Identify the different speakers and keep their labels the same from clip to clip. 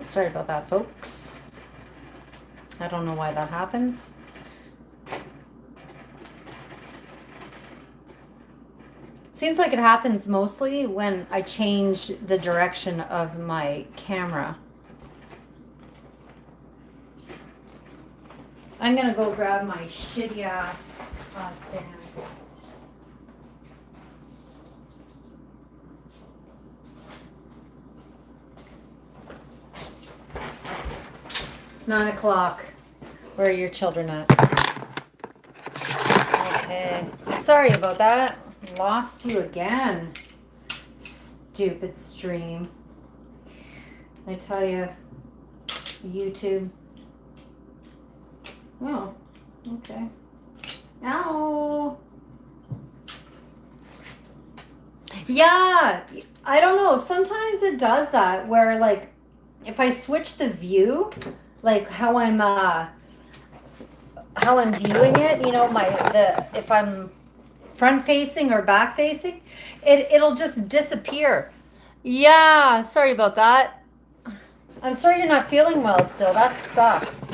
Speaker 1: Sorry about that, folks. I don't know why that happens. Seems like it happens mostly when I change the direction of my camera. I'm gonna go grab my shitty ass stand. It's 9 o'clock. Where are your children at? Okay. Sorry about that. Lost you again. Stupid stream. I tell you, YouTube. Oh, okay. Ow. Yeah, I don't know. Sometimes it does that where like if I switch the view, like how I'm viewing it, you know, if I'm front facing or back facing, it'll just disappear. Yeah, sorry about that. I'm sorry you're not feeling well still. That sucks.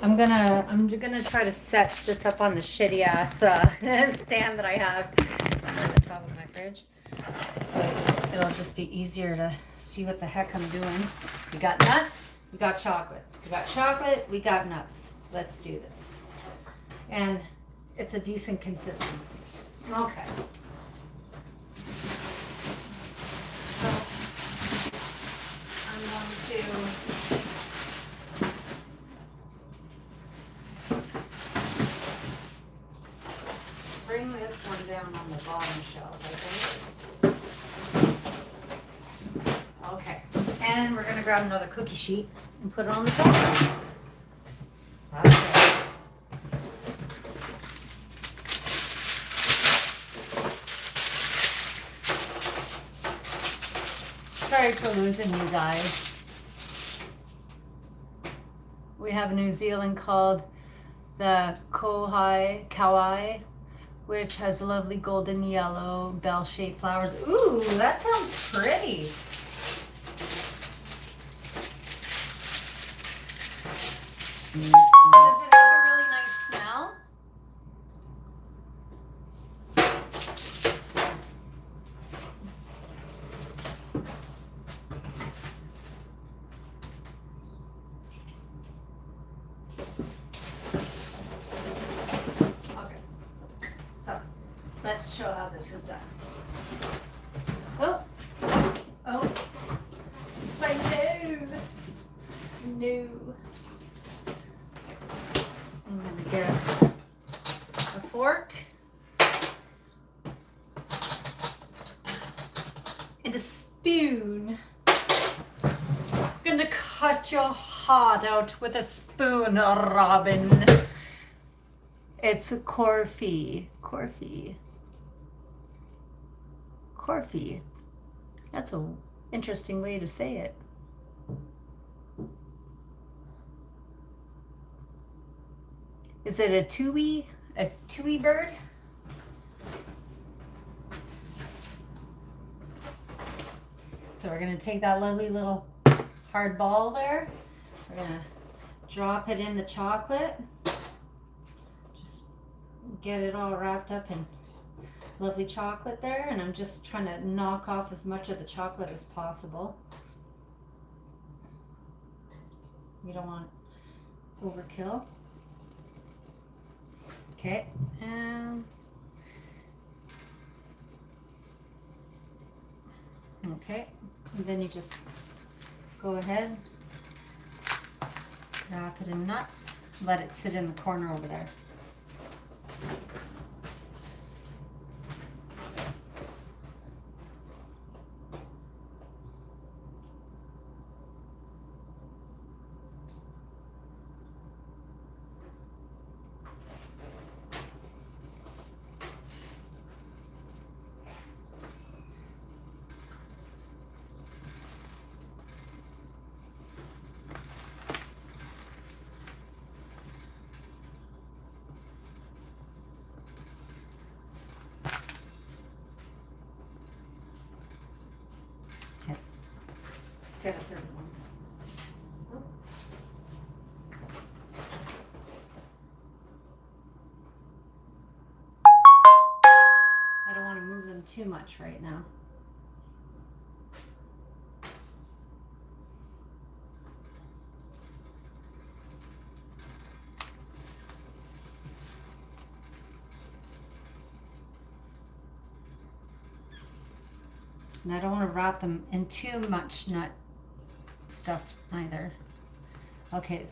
Speaker 1: I'm gonna try to set this up on the shitty ass stand that I have on the top of my fridge, so it'll just be easier to see what the heck I'm doing. We got nuts, we got chocolate. We got chocolate, we got nuts. Let's do this. And it's a decent consistency. Okay. So I'm going to bring this one down on the bottom shelf, I think. Okay. And we're going to grab another cookie sheet and put it on the top. That's it. Sorry for losing you guys. We have a New Zealand called the Kauai, which has lovely golden yellow bell-shaped flowers. Ooh, that sounds pretty. Does it have a really nice smell? Okay, so let's show how this is done. Oh, it's like no. I'm gonna get a fork and a spoon. I'm gonna cut your heart out with a spoon, Robin. It's a Corfy. That's an interesting way to say it. Is it a tui bird? So we're gonna take that lovely little hard ball there. We're gonna drop it in the chocolate. Just get it all wrapped up in lovely chocolate there, and I'm just trying to knock off as much of the chocolate as possible. You don't want overkill. Okay, and then you just go ahead, wrap it in nuts, let it sit in the corner over there. get a third one. Oh. I don't want to move them too much right now. And I don't want to wrap them in too much nut stuff either. Okay,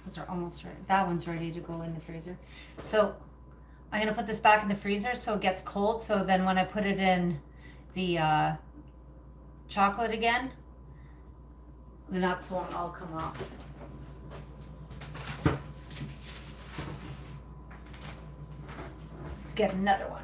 Speaker 1: those are almost ready. That one's ready to go in the freezer. So I'm going to put this back in the freezer so it gets cold. So then when I put it in the chocolate again, the nuts won't all come off. Let's get another one.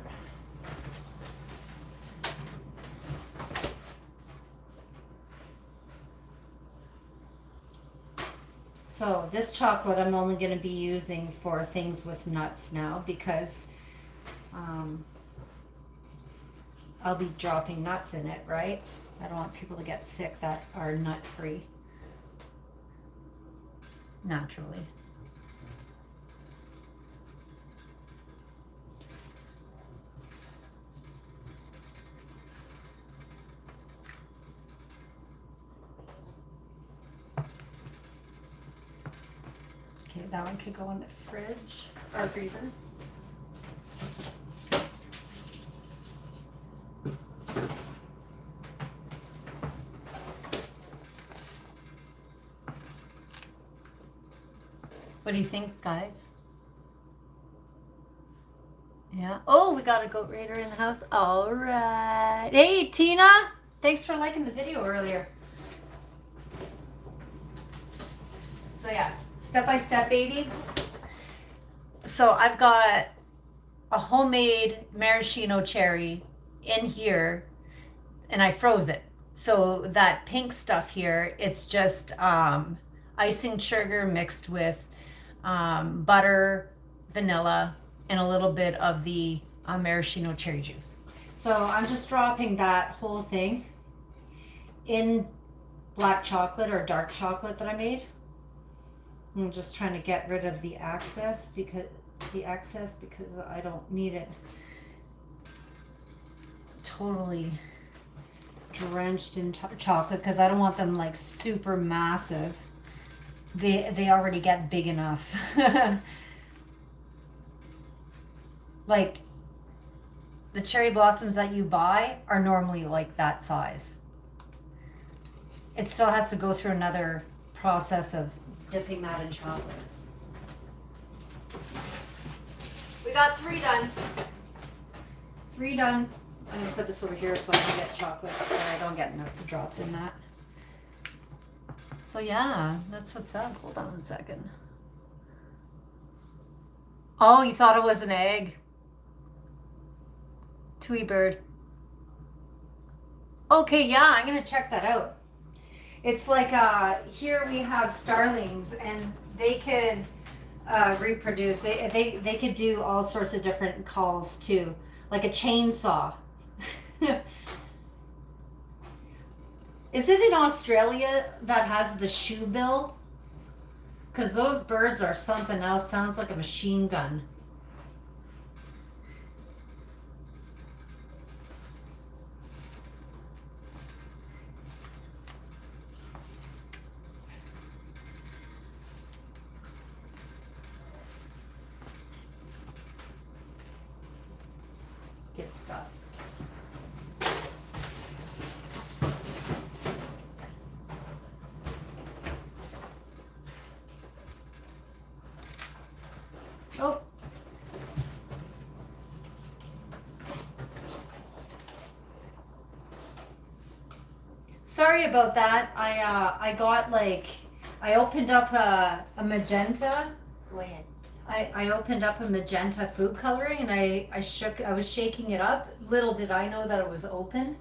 Speaker 1: So this chocolate I'm only going to be using for things with nuts now because I'll be dropping nuts in it, right? I don't want people to get sick that are nut free naturally. Okay, that one could go in the fridge or freezer. What do you think, guys? Yeah. Oh, we got a goat raider in the house. All right. Hey, Tina. Thanks for liking the video earlier. So yeah, step by step, baby. So I've got a homemade maraschino cherry in here, and I froze it. So that pink stuff here, it's just icing sugar mixed with butter, vanilla, and a little bit of the maraschino cherry juice. So I'm just dropping that whole thing in black chocolate or dark chocolate that I made. I'm just trying to get rid of the excess because I don't need it totally drenched in chocolate because I don't want them like super massive. They already get big enough. Like the cherry blossoms that you buy are normally like that size. It still has to go through another process of dipping that in chocolate. We got 3 done. 3 done. I'm gonna put this over here so I don't get chocolate or I don't get nuts dropped in that. So yeah, that's what's up. Hold on a second. Oh, you thought it was an egg? Twee bird. Okay, yeah, I'm gonna check that out. It's like here we have starlings and they could reproduce. They could do all sorts of different calls too, like a chainsaw. Is it in Australia that has the shoe bill? Because those birds are something else. Sounds like a machine gun. Good stuff. Oh. Sorry about that. I got like I opened up a magenta.
Speaker 2: Go ahead.
Speaker 1: I opened up a magenta food coloring and I was shaking it up. Little did I know that it was open.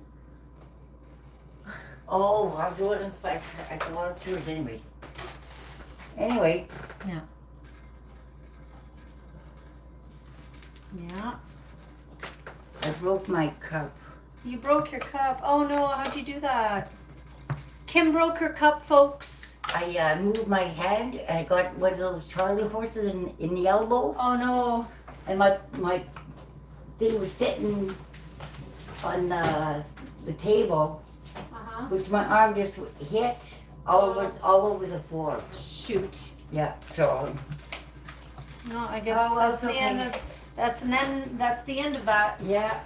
Speaker 2: Oh, I was doing it. I saw it through it anyway. Anyway.
Speaker 1: Yeah. Yeah.
Speaker 2: I broke my cup.
Speaker 1: You broke your cup. Oh no, how'd you do that? Kim broke her cup, folks.
Speaker 2: I moved my hand and I got one of those Charlie horses in the elbow.
Speaker 1: Oh no.
Speaker 2: And my thing was sitting on the table, which my arm just hit all over the floor.
Speaker 1: Shoot.
Speaker 2: Yeah, so.
Speaker 1: No, I guess
Speaker 2: Oh, well,
Speaker 1: that's
Speaker 2: it's
Speaker 1: the end
Speaker 2: okay.
Speaker 1: of that's the end of that.
Speaker 2: Yeah,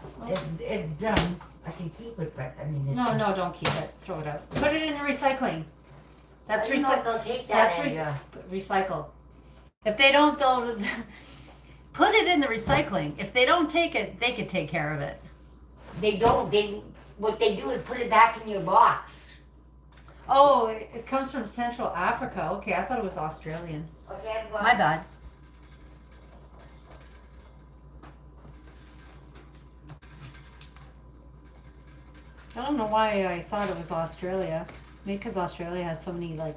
Speaker 2: it's done. I can keep it, but I mean.
Speaker 1: No, don't keep it. Throw it out. Put it in the recycling. That's
Speaker 2: I don't know if they'll take that.
Speaker 1: Recycle. If they don't, they'll put it in the recycling. If they don't take it, they could take care of it.
Speaker 2: They don't. What they do is put it back in your box.
Speaker 1: Oh, it comes from Central Africa. Okay, I thought it was Australian.
Speaker 2: Okay, well,
Speaker 1: My bad. I don't know why I thought it was Australia. Maybe because Australia has so many like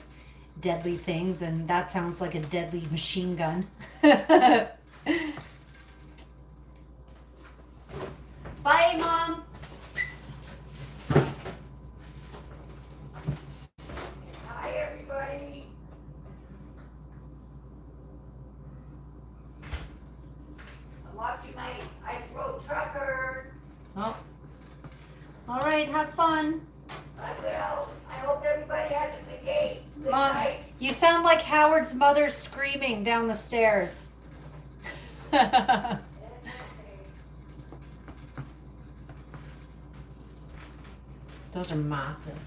Speaker 1: deadly things, and that sounds like a deadly machine gun. Bye, Mom.
Speaker 2: Hi, everybody. I'm watching my Ice Road Truckers.
Speaker 1: Oh. All right, have fun.
Speaker 2: I will. I hope everybody has a good day. Good
Speaker 1: Mom,
Speaker 2: night.
Speaker 1: you sound like Howard's mother screaming down the stairs. Those are massive.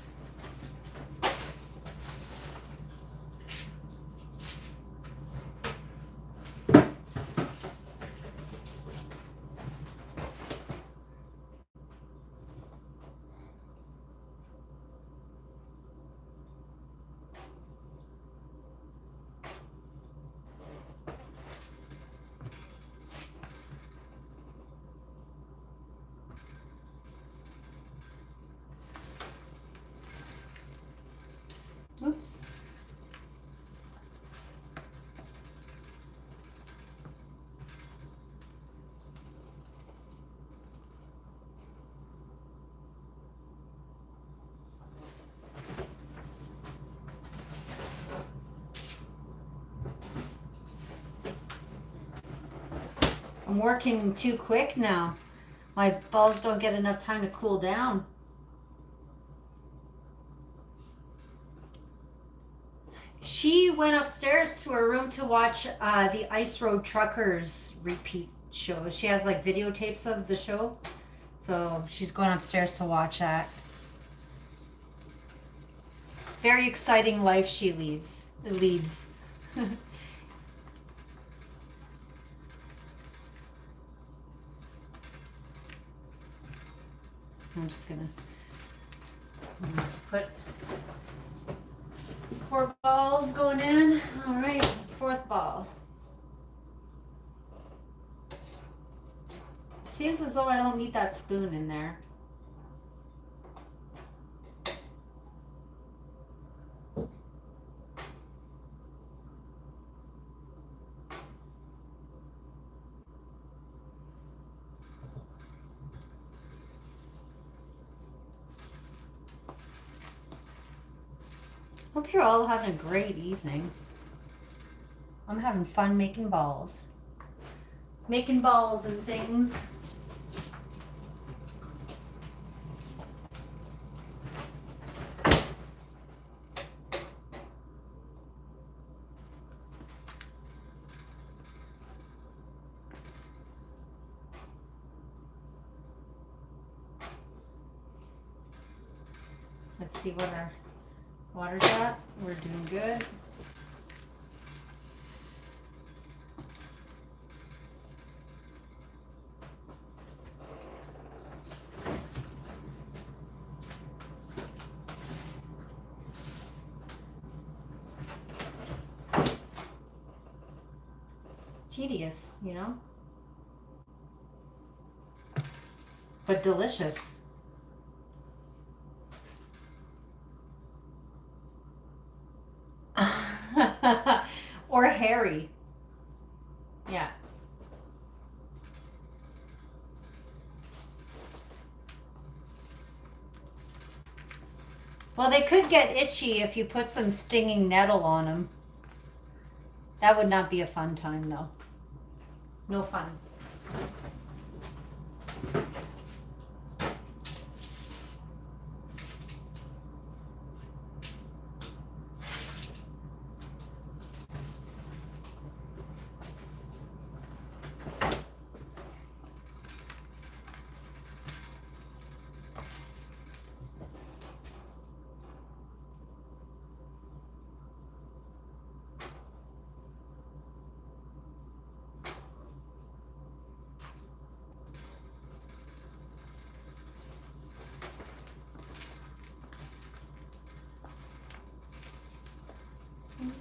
Speaker 1: Oops. I'm working too quick now. My balls don't get enough time to cool down. She went upstairs to her room to watch the Ice Road Truckers repeat show. She has like videotapes of the show. So she's going upstairs to watch that. Very exciting life she leads. I'm just gonna put 4 balls going in. All right, 4th ball. Seems as though I don't need that spoon in there. Hope you're all having a great evening. I'm having fun making balls. Making balls and things. Let's see what our water's at. We're doing good. Tedious, you know? But delicious. Or hairy. Yeah. Well, they could get itchy if you put some stinging nettle on them. That would not be a fun time, though. No fun.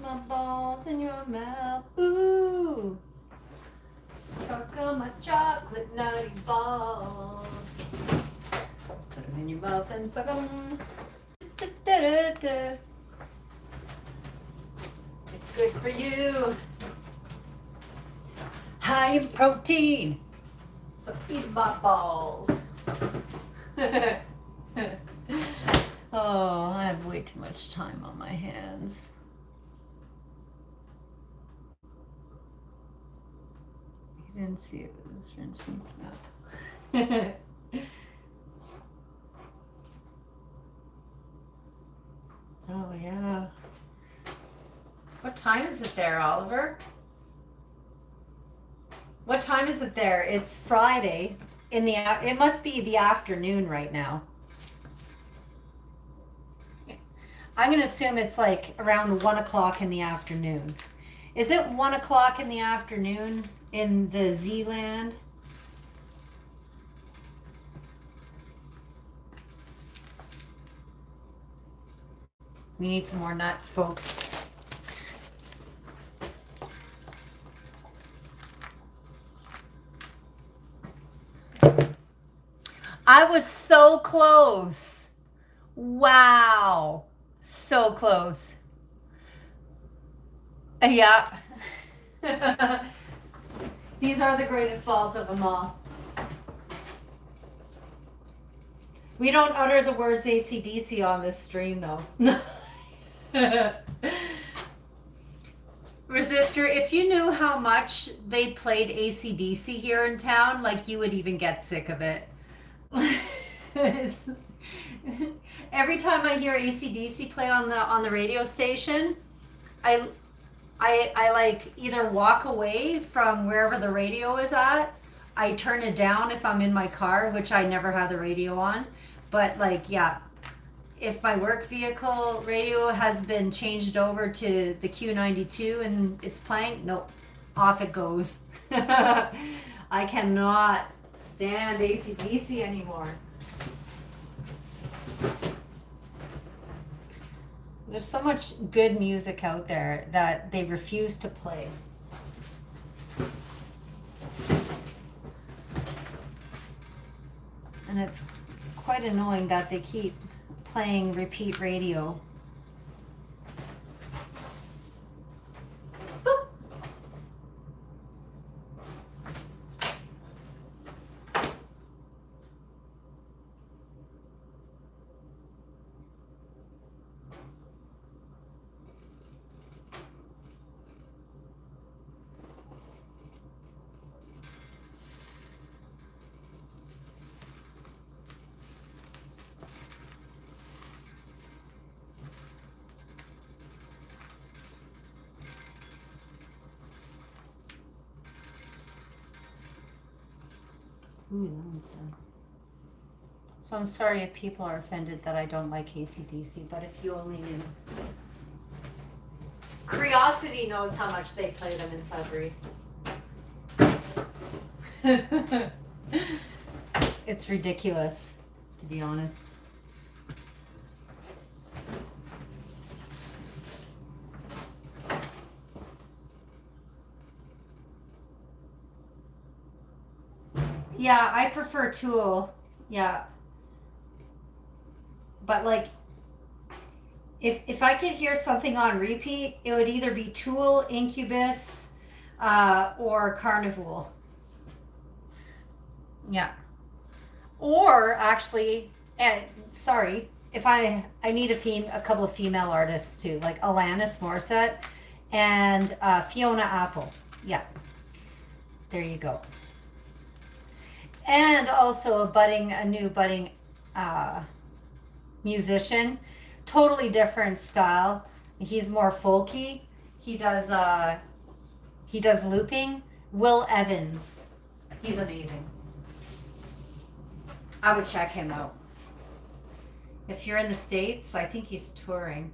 Speaker 1: My balls in your mouth, ooh. Suck on my chocolate nutty balls. Put them in your mouth and suck them. It's good for you. High in protein. So eat my balls. Oh, I have way too much time on my hands. I didn't see it was rinsing up. Oh yeah. What time is it there, Oliver? What time is it there? It's Friday. It must be the afternoon right now. I'm gonna assume it's like around 1 o'clock in the afternoon. Is it 1 o'clock in the afternoon in the Z-land? We need some more nuts, folks. I was so close. Wow. So close. Yeah. These are the greatest balls of them all. We don't utter the words AC/DC on this stream, though. Resistor, if you knew how much they played AC/DC here in town, like you would even get sick of it. Every time I hear AC/DC play on the radio station, I like either walk away from wherever the radio is at. I turn it down if I'm in my car, which I never have the radio on. But like, yeah, if my work vehicle radio has been changed over to the Q92 and it's playing, nope, off it goes. I cannot stand AC/DC anymore. There's so much good music out there that they refuse to play. And it's quite annoying that they keep playing repeat radio. Boop. Ooh, that one's done. So I'm sorry if people are offended that I don't like AC/DC, but if you only knew. Curiosity knows how much they play them in Sudbury. It's ridiculous, to be honest. Yeah, I prefer Tool. Yeah. But like, if I could hear something on repeat, it would either be Tool, Incubus, or Carnival. Yeah. Or actually, sorry, if I need a couple of female artists too, like Alanis Morissette and Fiona Apple. Yeah, there you go. And also a new budding uh, musician, totally different style. He's more folky. He does looping. Will Evans, he's amazing. I would check him out. If you're in the States, I think he's touring.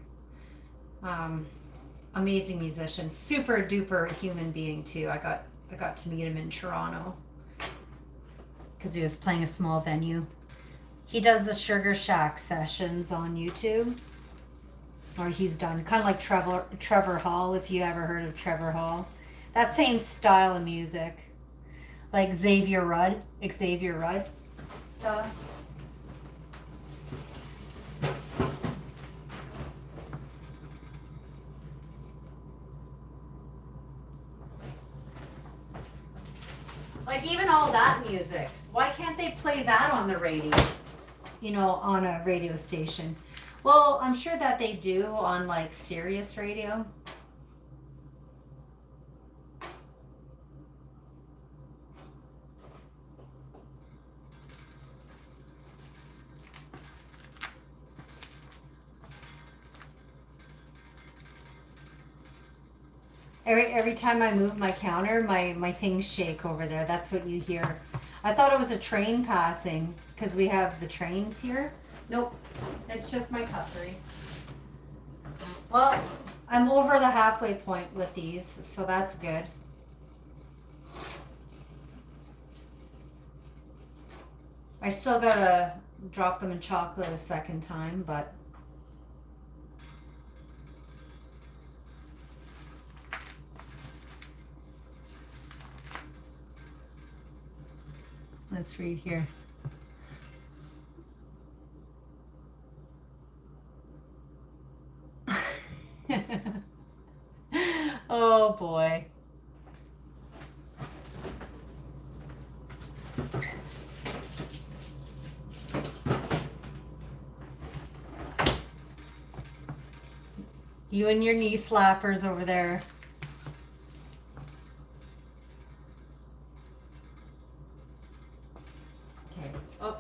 Speaker 1: Amazing musician, super duper human being too. I got to meet him in Toronto because he was playing a small venue. He does the Sugar Shack sessions on YouTube, or he's done kind of like Trevor Hall. If you ever heard of Trevor Hall, that same style of music, like Xavier Rudd style. Like even all that music, why can't they play that on the radio? You know, on a radio station. Well, I'm sure that they do on like Sirius radio. Every time I move my counter, my things shake over there. That's what you hear. I thought it was a train passing because we have the trains here. Nope, it's just my cutlery. Well, I'm over the halfway point with these, so that's good. I still gotta drop them in chocolate a second time, but let's read here. Oh boy. You and your knee slappers over there. Okay. Oh.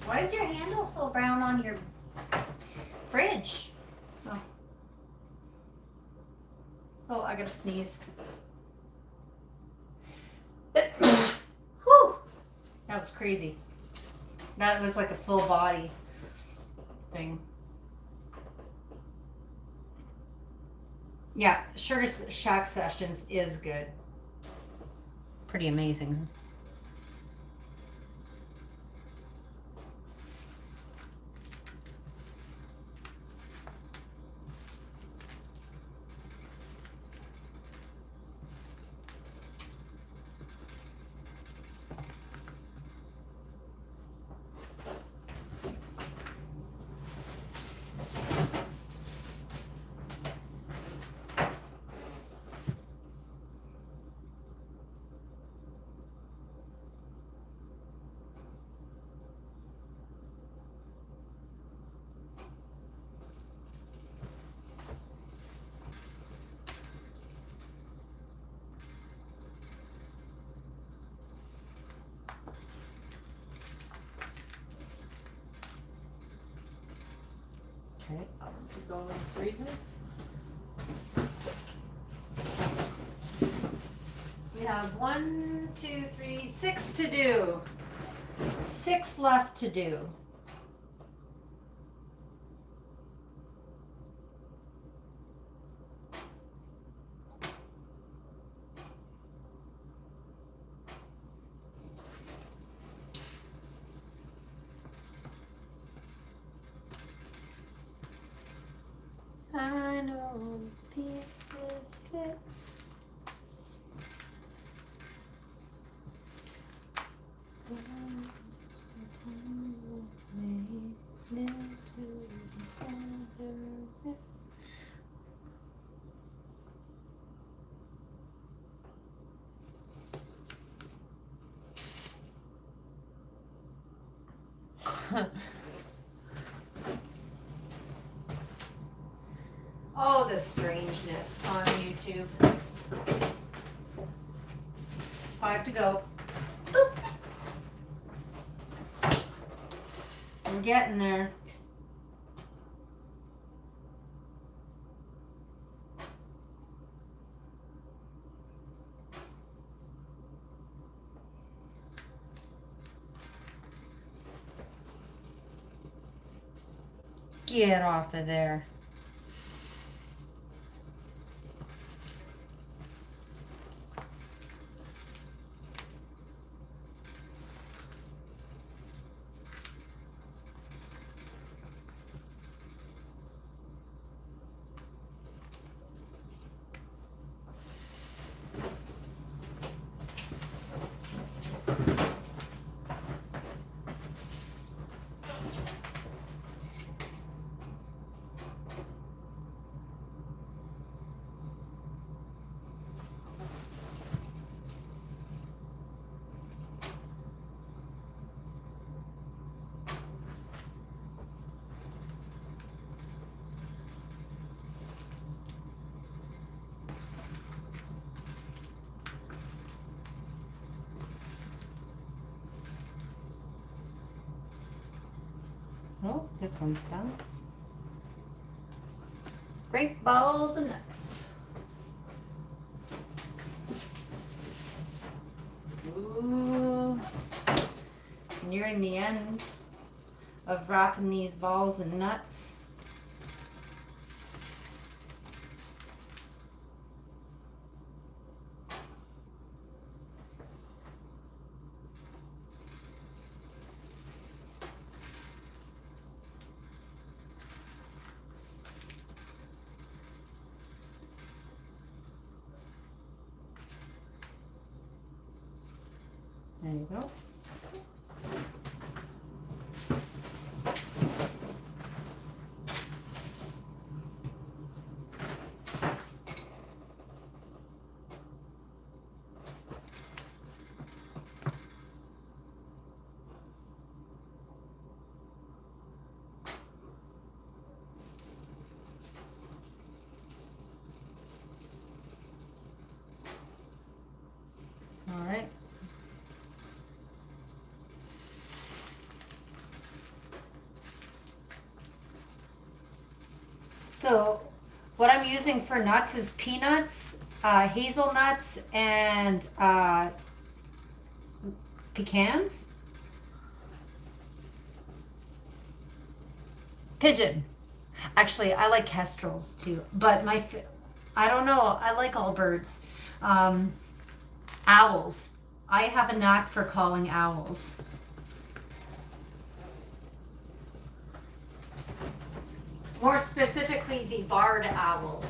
Speaker 1: Why is your handle so brown on your fridge? Oh. Oh, I gotta sneeze. Whew. That was crazy. That was like a full body thing. Yeah, Sugar Shack Sessions is good. Pretty amazing. Okay, I'll go in the freezer. We have 1, 2, 3, 6 to do. 6 left to do. I know the pieces fit. Oh, the strangeness on YouTube. 5 to go. Boop. We're getting there. Get off of there. Oh, this one's done. Great balls and nuts. Ooh. Nearing the end of wrapping these balls and nuts. There you go. All right. So what I'm using for nuts is peanuts, hazelnuts, and pecans. Pigeon. Actually, I like kestrels too, but I don't know. I like all birds. Owls. I have a knack for calling owls. More specifically, the barred owl.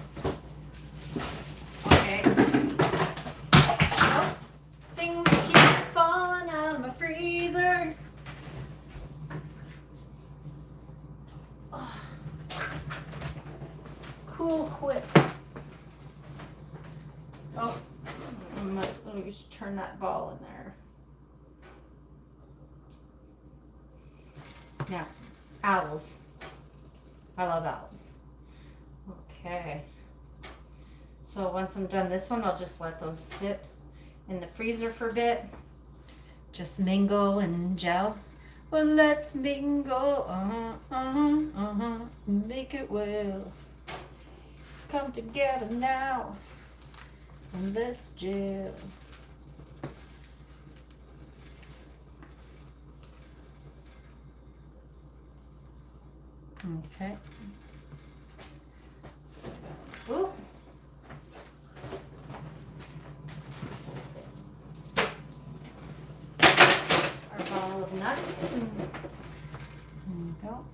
Speaker 1: Okay. Oh, things keep falling out of my freezer. Oh. Cool whip. Oh, let me just turn that ball in there. Now, owls. I love owls. Okay. So once I'm done this one, I'll just let those sit in the freezer for a bit. Just mingle and gel. Well, let's mingle. Make it well. Come together now. And let's gel. Okay. Ooh. Our ball of nuts. There you go.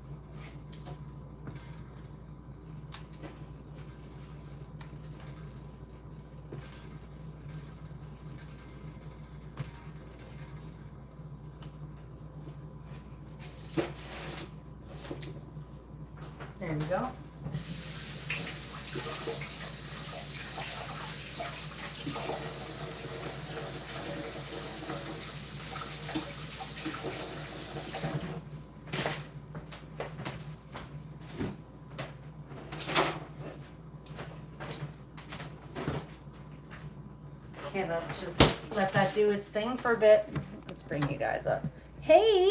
Speaker 1: There we go. let's just let that do its thing for a bit. Let's bring you guys up. Hey!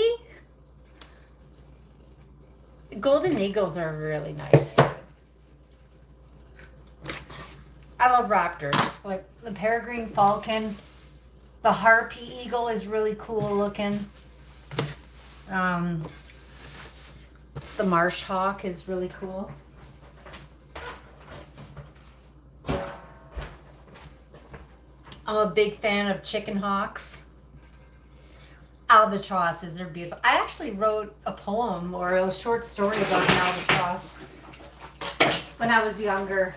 Speaker 1: Golden eagles are really nice. I love raptors. Like the peregrine falcon. The harpy eagle is really cool looking. The marsh hawk is really cool. I'm a big fan of chicken hawks. Albatrosses are beautiful. I actually wrote a poem or a short story about an albatross when I was younger.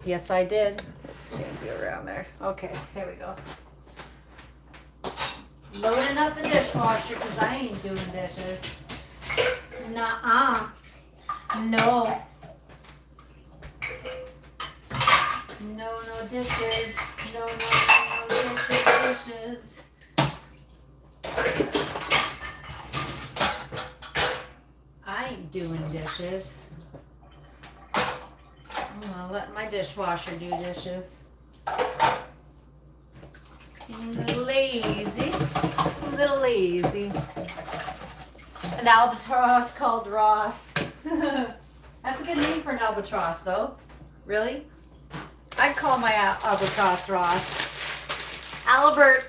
Speaker 1: Yes, I did. Let's change you around there. Okay, there we go. Loading up the dishwasher because I ain't doing dishes. Nuh-uh. No. No, no dishes. No, no, no, no dishes. I ain't doing dishes. I'll let my dishwasher do dishes. A little lazy. A little lazy. An albatross called Ross. That's a good name for an albatross, though. Really? I'd call my albatross Ross. Albert.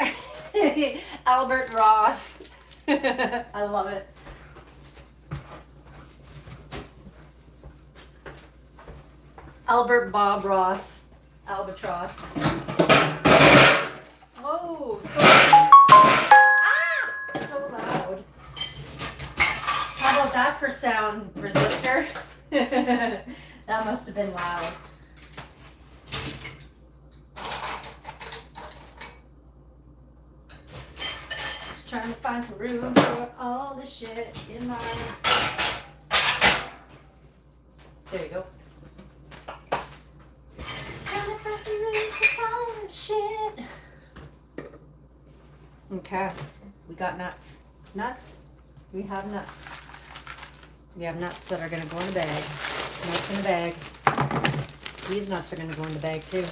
Speaker 1: Albert Ross. I love it. Albert Bob Ross. Albatross. Whoa, so loud. How about that for sound resistor? That must have been loud. Just trying to find some room for all the shit in my... There you go. Trying to find some room for all the shit. Okay, we got nuts. Nuts? We have nuts. We have nuts that are gonna go in a bag. Nuts in a bag. These nuts are gonna go in the bag too.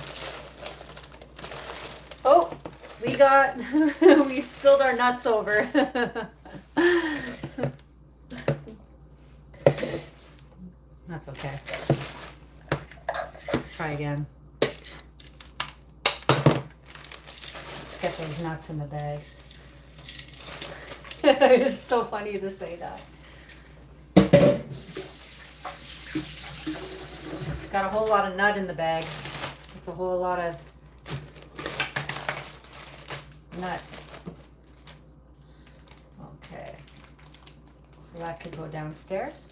Speaker 1: Oh, we got, we spilled our nuts over. That's okay. Let's try again. Get those nuts in the bag. It's so funny to say that. Got a whole lot of nut in the bag. It's a whole lot of nut. Okay. So that could go downstairs.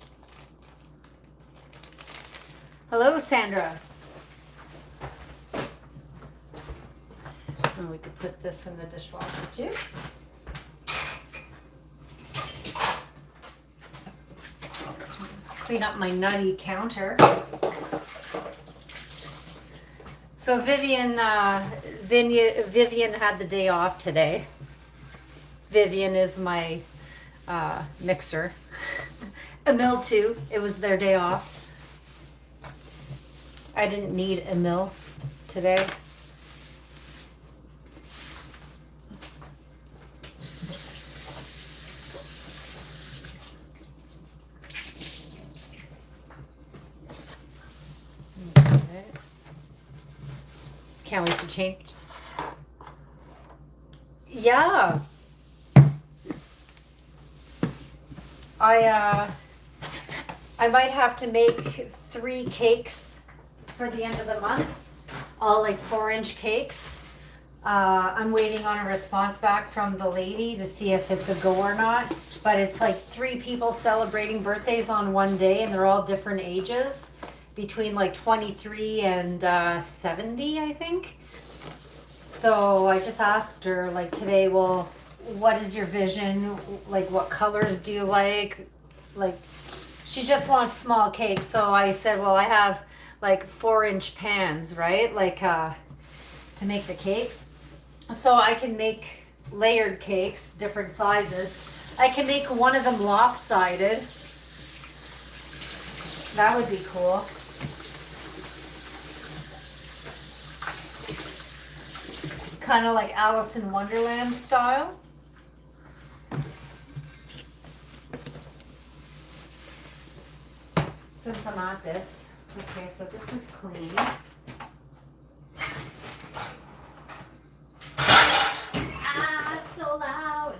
Speaker 1: Hello, Sandra. And we could put this in the dishwasher too. Clean up my nutty counter. So Vivian had the day off today. Vivian is my mixer. Emil too. It was their day off. I didn't need Emil today. Can't wait to change. Yeah. I might have to make 3 cakes for the end of the month. All like 4-inch cakes. I'm waiting on a response back from the lady to see if it's a go or not. But it's like 3 people celebrating birthdays on one day, and they're all different ages. Between like 23 and 70, I think. So I just asked her like today, well, what is your vision? Like what colors do you like? Like she just wants small cakes. So I said, well, I have like 4-inch pans, right? Like to make the cakes. So I can make layered cakes, different sizes. I can make one of them lopsided. That would be cool. kind of like Alice in Wonderland style. Since I'm at this, okay, so this is clean. Ah, it's so loud.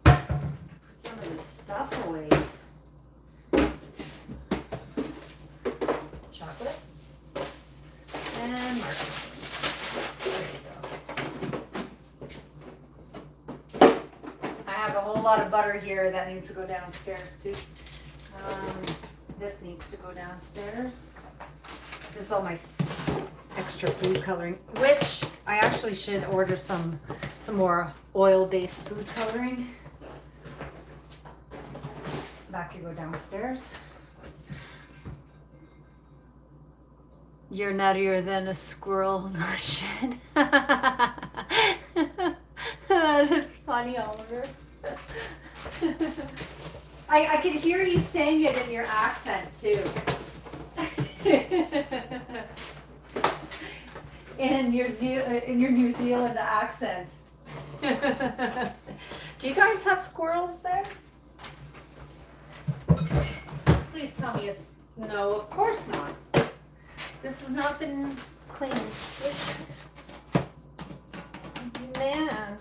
Speaker 1: Put some of this stuff away. Chocolate and marshmallows. There you go. I have a whole lot of butter here that needs to go downstairs too. This needs to go downstairs. This is all my extra food coloring, which I actually should order some more oil-based food coloring. That could go downstairs. You're nuttier than a squirrel in the shed. That is funny, Oliver. I can hear you saying it in your accent too. in your New Zealand accent. Do you guys have squirrels there? Please tell me it's no, of course not. This has not been cleaned. Man.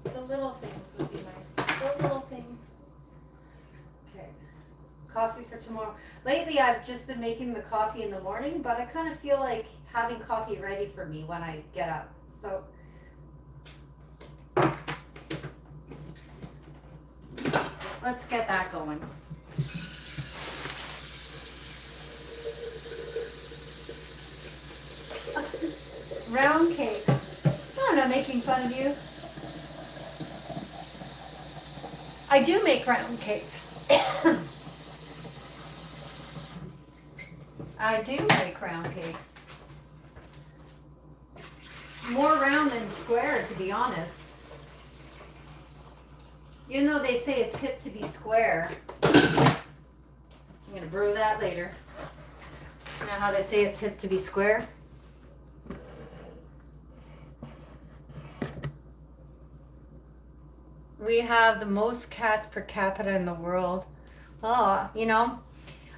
Speaker 1: The little things would be nice. The little things. Okay. Coffee for tomorrow. Lately I've just been making the coffee in the morning, but I kind of feel like having coffee ready for me when I get up. So let's get that going. Round cakes. Oh, I'm not making fun of you. I do make round cakes. I do make round cakes. More round than square, to be honest. You know they say it's hip to be square. I'm gonna brew that later. You know how they say it's hip to be square? We have the most cats per capita in the world. Oh, you know,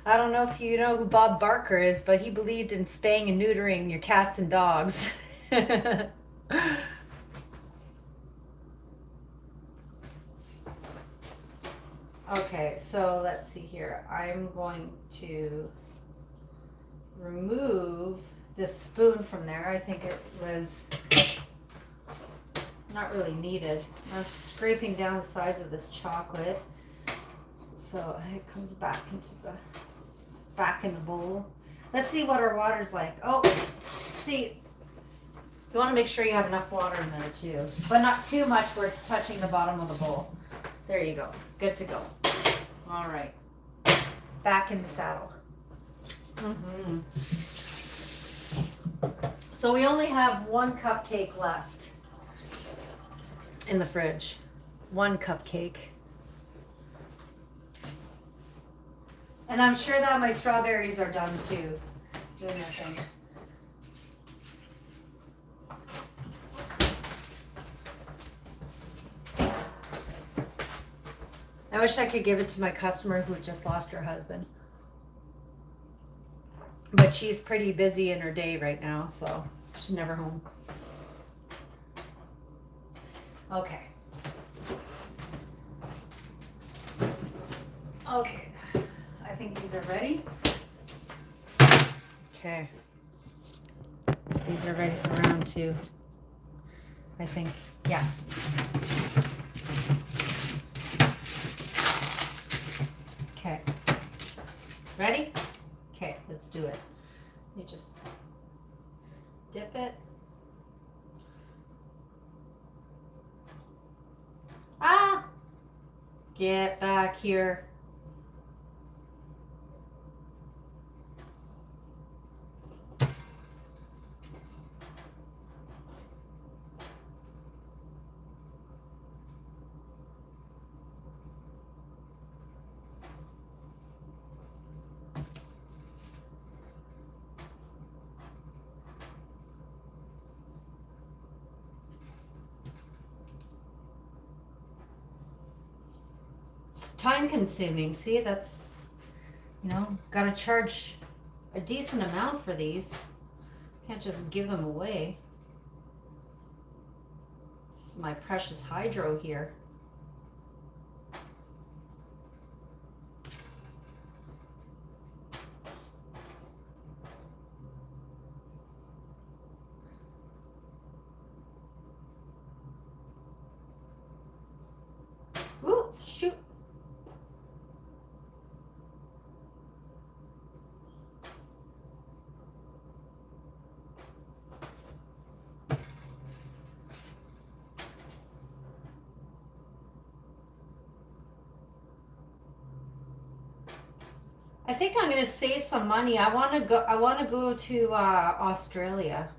Speaker 1: I don't know if you know who Bob Barker is, but he believed in spaying and neutering your cats and dogs. Okay, so let's see here. I'm going to remove this spoon from there. I think it was not really needed. I'm just scraping down the sides of this chocolate so it comes back into it's back in the bowl. Let's see what our water's like. Oh, see, you want to make sure you have enough water in there too, but not too much where it's touching the bottom of the bowl. There you go. Good to go. All right. Back in the saddle. So we only have one cupcake left in the fridge. One cupcake. And I'm sure that my strawberries are done too. Doing their thing. I wish I could give it to my customer who just lost her husband. But she's pretty busy in her day right now, so she's never home. Okay. Okay. I think these are ready. Okay. These are ready for round two. I think. Yeah. Okay. Ready? Okay, let's do it. You just dip it. Ah! Get back here. It's time consuming. See, that's, gotta charge a decent amount for these. Can't just give them away. This is my precious hydro here. Ooh, shoot. I think I'm gonna save some money. I want to go to Australia.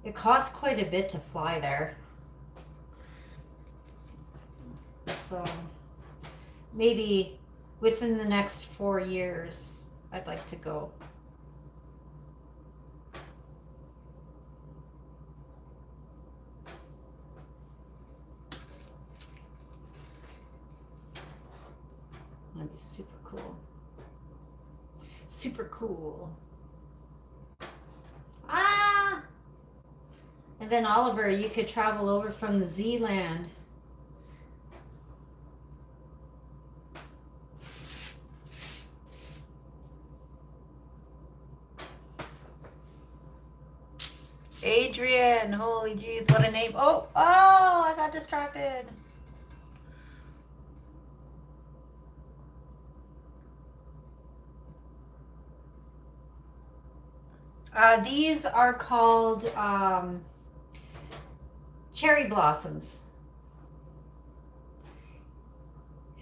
Speaker 1: It costs quite a bit to fly there. So maybe within the next 4 years, I'd like to go. That'd be super cool. Super cool. Ah! And then Oliver, you could travel over from the Zealand. Adrian, holy jeez, what a name. Oh, I got distracted. These are called cherry blossoms.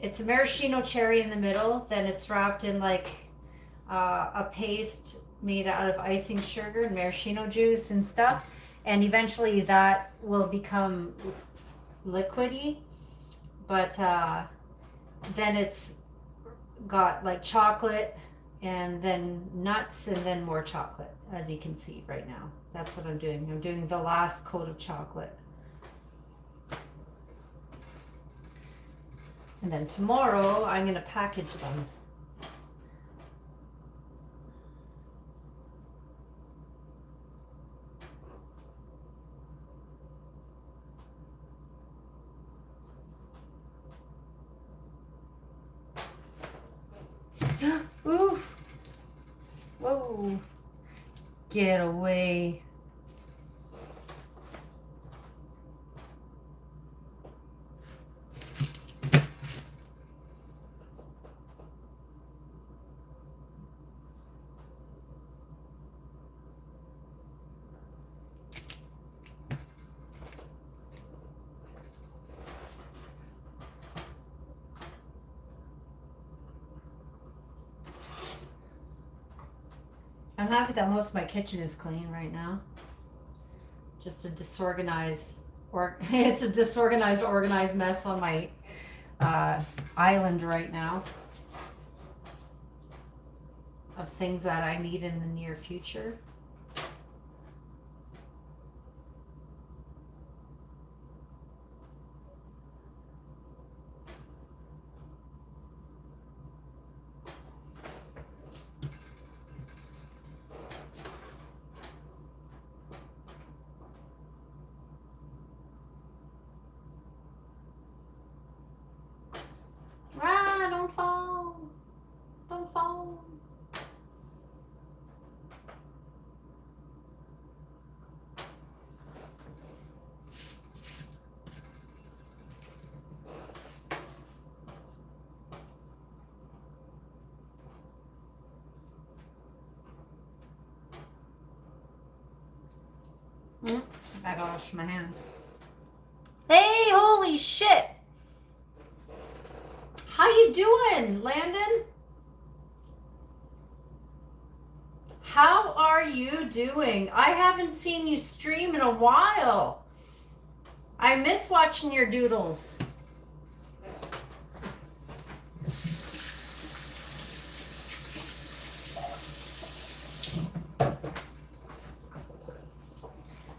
Speaker 1: It's a maraschino cherry in the middle, then it's wrapped in like a paste made out of icing sugar and maraschino juice and stuff, and eventually that will become liquidy, but then it's got like chocolate and then nuts and then more chocolate, as you can see right now. That's what I'm doing. I'm doing the last coat of chocolate. And then tomorrow I'm going to package them. Oof. Whoa. Get away. I'm happy that most of my kitchen is clean right now. Just a disorganized, it's a disorganized, organized mess on my island right now of things that I need in the near future. Don't fall. Don't fall. I gotta wash my hands. Hey, holy shit! How you doing, Landon? How are you doing? I haven't seen you stream in a while. I miss watching your doodles.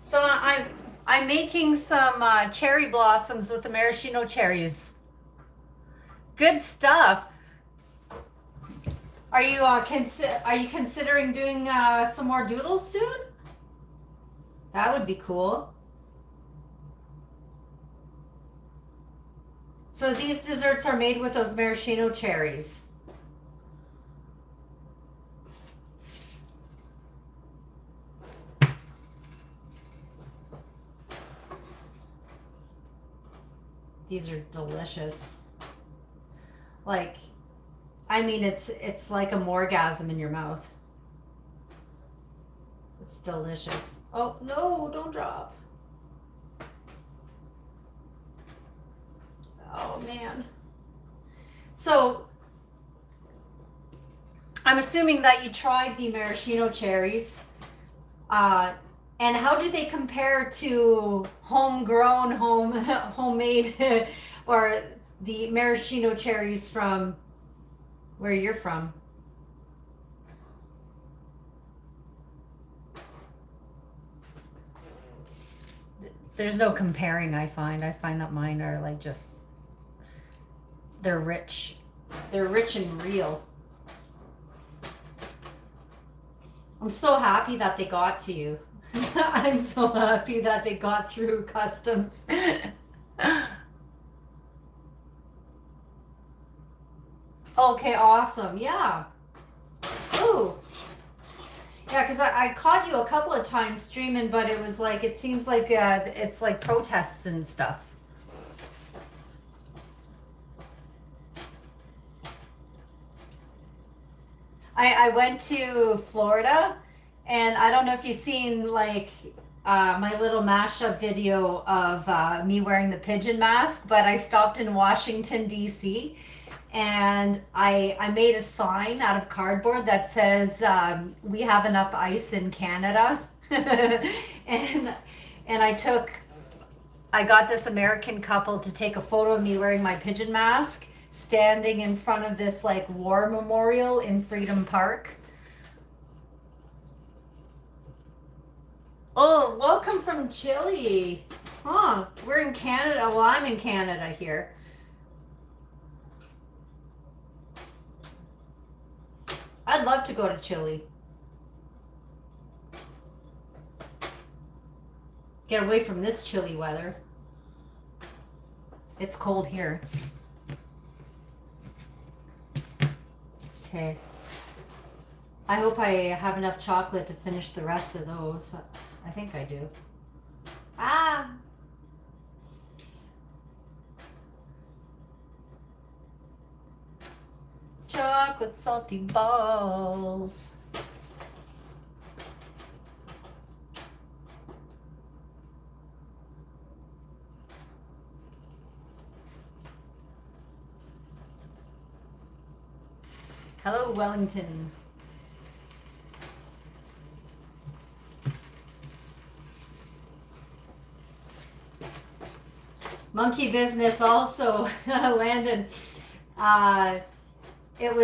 Speaker 1: So I'm making some cherry blossoms with the maraschino cherries. Good stuff. Are you considering doing some more doodles soon? That would be cool. So these desserts are made with those maraschino cherries. These are delicious. Like, I mean, it's like an orgasm in your mouth. It's delicious. Oh, no, don't drop. Oh, man. So, I'm assuming that you tried the maraschino cherries. And how do they compare to homegrown, homemade, or the maraschino cherries from where you're from? There's no comparing, I find. I find that mine are like just, they're rich. They're rich and real. I'm so happy that they got to you. I'm so happy that they got through customs. Okay, awesome. Yeah. Ooh. Yeah, because I caught you a couple of times streaming, but it was like, it seems like it's like protests and stuff. I went to Florida, and I don't know if you've seen like my little mashup video of me wearing the pigeon mask, but I stopped in Washington, D.C., and I made a sign out of cardboard that says we have enough ice in Canada. and I got this American couple to take a photo of me wearing my pigeon mask standing in front of this like war memorial in Freedom Park. Oh, welcome from Chile. Huh, we're in Canada. Well, I'm in Canada here. I'd love to go to Chile. Get away from this chilly weather. It's cold here. Okay. I hope I have enough chocolate to finish the rest of those. I think I do. Ah! Chocolate salty balls. Hello, Wellington. Monkey business also, Landon. It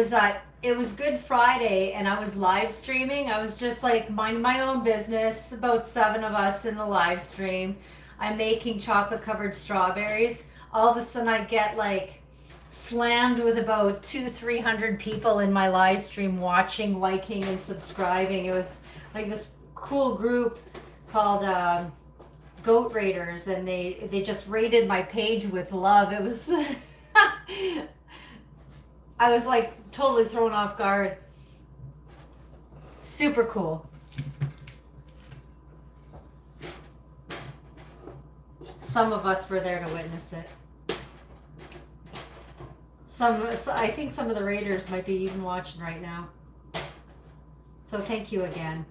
Speaker 1: was Good Friday, and I was live streaming. I was just like minding my own business. About 7 of us in the live stream. I'm making chocolate covered strawberries. All of a sudden, I get like slammed with about 200-300 people in my live stream watching, liking, and subscribing. It was like this cool group called Goat Raiders, and they just raided my page with love. It was I was like totally thrown off guard. Super cool. Some of us were there to witness it. I think some of the Raiders might be even watching right now. So thank you again.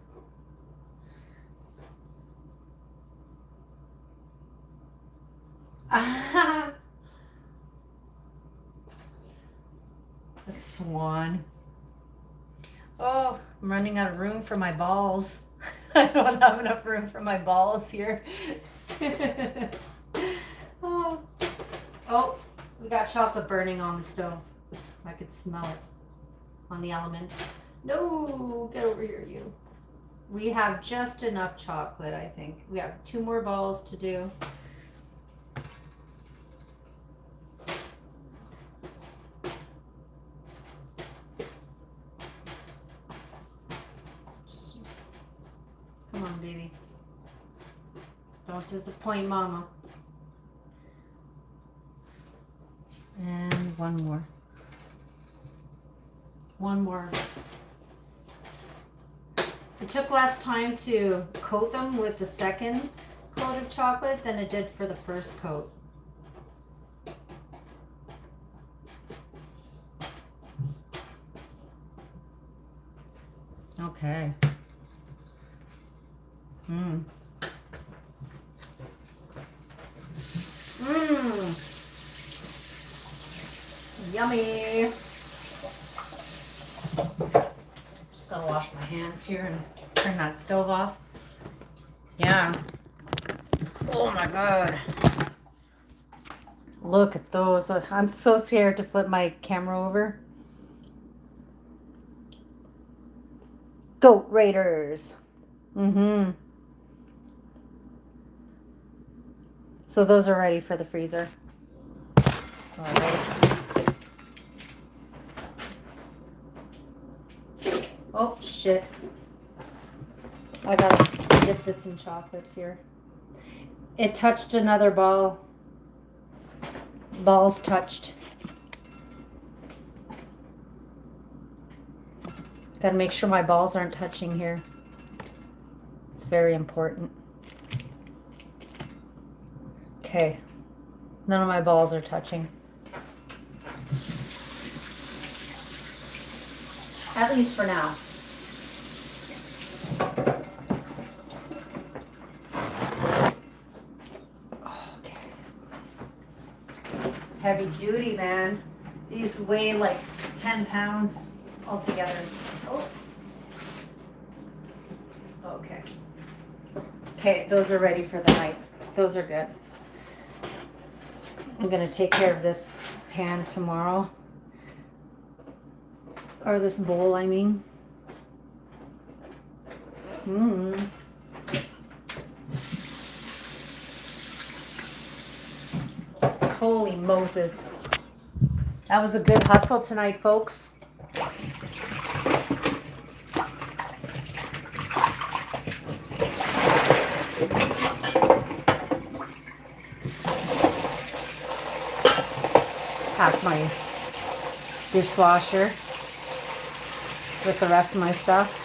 Speaker 1: A swan. Oh, I'm running out of room for my balls. I don't have enough room for my balls here. Oh. Oh, we got chocolate burning on the stove. I could smell it on the element. No, get over here, you. We have just enough chocolate, I think. We have 2 more balls to do. Don't disappoint Mama. And one more. One more. It took less time to coat them with the second coat of chocolate than it did for the first coat. Okay. Mmm. Mmm. Yummy. Just gotta wash my hands here and turn that stove off. Yeah. Oh my God. Look at those. I'm so scared to flip my camera over. Goat Raiders. Mm-hmm. So those are ready for the freezer. All right. Oh, shit. I gotta dip this in chocolate here. It touched another ball. Balls touched. Gotta make sure my balls aren't touching here. It's very important. Okay. None of my balls are touching. At least for now. Okay. Heavy duty, man. These weigh like 10 pounds altogether. Oh. Okay. Okay, those are ready for the night. Those are good. I'm gonna take care of this pan tomorrow. Or this bowl, I mean. Mmm. Holy Moses. That was a good hustle tonight, folks. Pack my dishwasher with the rest of my stuff.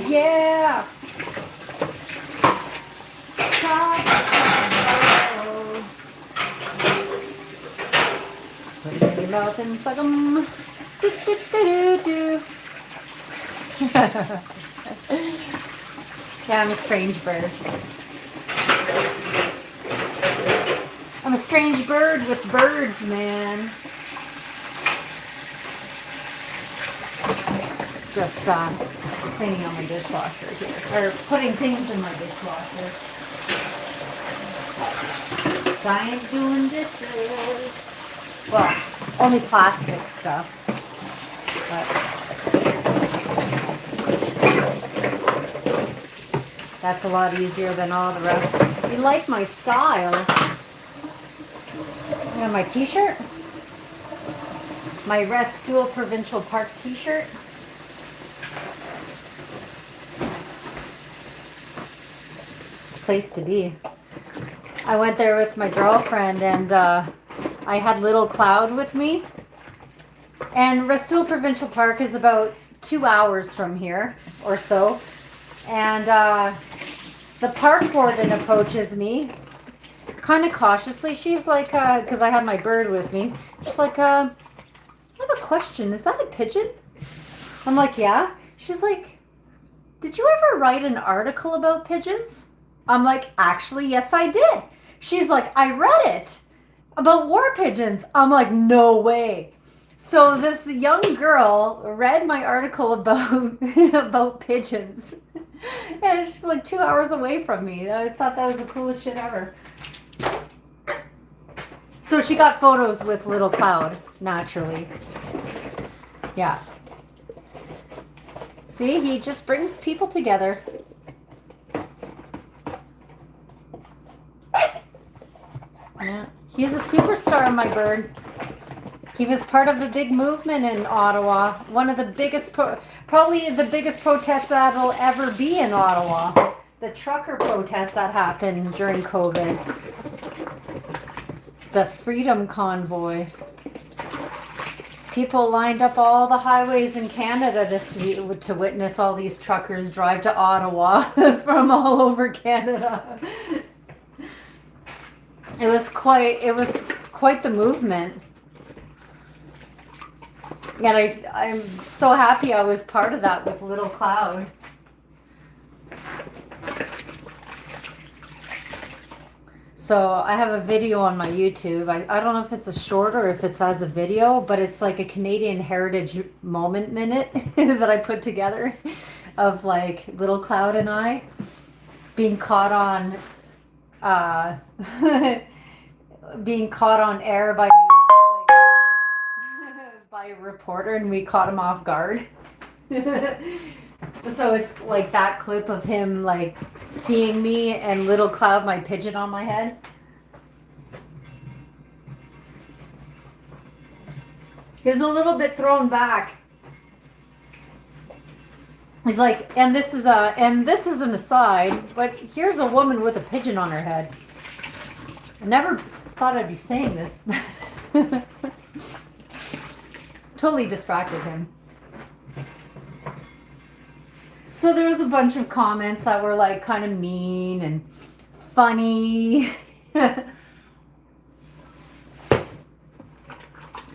Speaker 1: Yeah! Put it in your mouth and suck 'em. Do, do, do, do, do. Yeah, I'm a strange bird. I'm a strange bird with birds, man. Just cleaning on my dishwasher here, or putting things in my dishwasher. I ain't doing dishes. Well, only plastic stuff. But that's a lot easier than all the rest. You like my style? You know my t-shirt? My Restoule Provincial Park t-shirt? It's a place to be. I went there with my girlfriend and I had Little Cloud with me. And Restoule Provincial Park is about 2 hours from here or so. And the park warden approaches me kind of cautiously. She's like, because I had my bird with me. She's like, I have a question. Is that a pigeon? I'm like, yeah. She's like, did you ever write an article about pigeons? I'm like, actually, yes, I did. She's like, I read it about war pigeons. I'm like, no way. So this young girl read my article about about pigeons. And she's like 2 hours away from me. I thought that was the coolest shit ever. So she got photos with Little Cloud, naturally. Yeah. See, he just brings people together. Yeah, he's a superstar, my bird. He was part of the big movement in Ottawa. One of the biggest, probably the biggest protest that'll ever be in Ottawa. The trucker protest that happened during COVID. The Freedom Convoy. People lined up all the highways in Canada to witness all these truckers drive to Ottawa from all over Canada. It was quite the movement. And I'm so happy I was part of that with Little Cloud. So I have a video on my YouTube. I don't know if it's a short or if it's as a video, but it's like a Canadian Heritage Moment minute that I put together of like Little Cloud and I being caught on air by by a reporter, and we caught him off guard. So it's like that clip of him like seeing me and Little Cloud, my pigeon, on my head. He was a little bit thrown back. He's like, and this is an aside, but here's a woman with a pigeon on her head. I never thought I'd be saying this. Totally distracted him. So there was a bunch of comments that were like kind of mean and funny.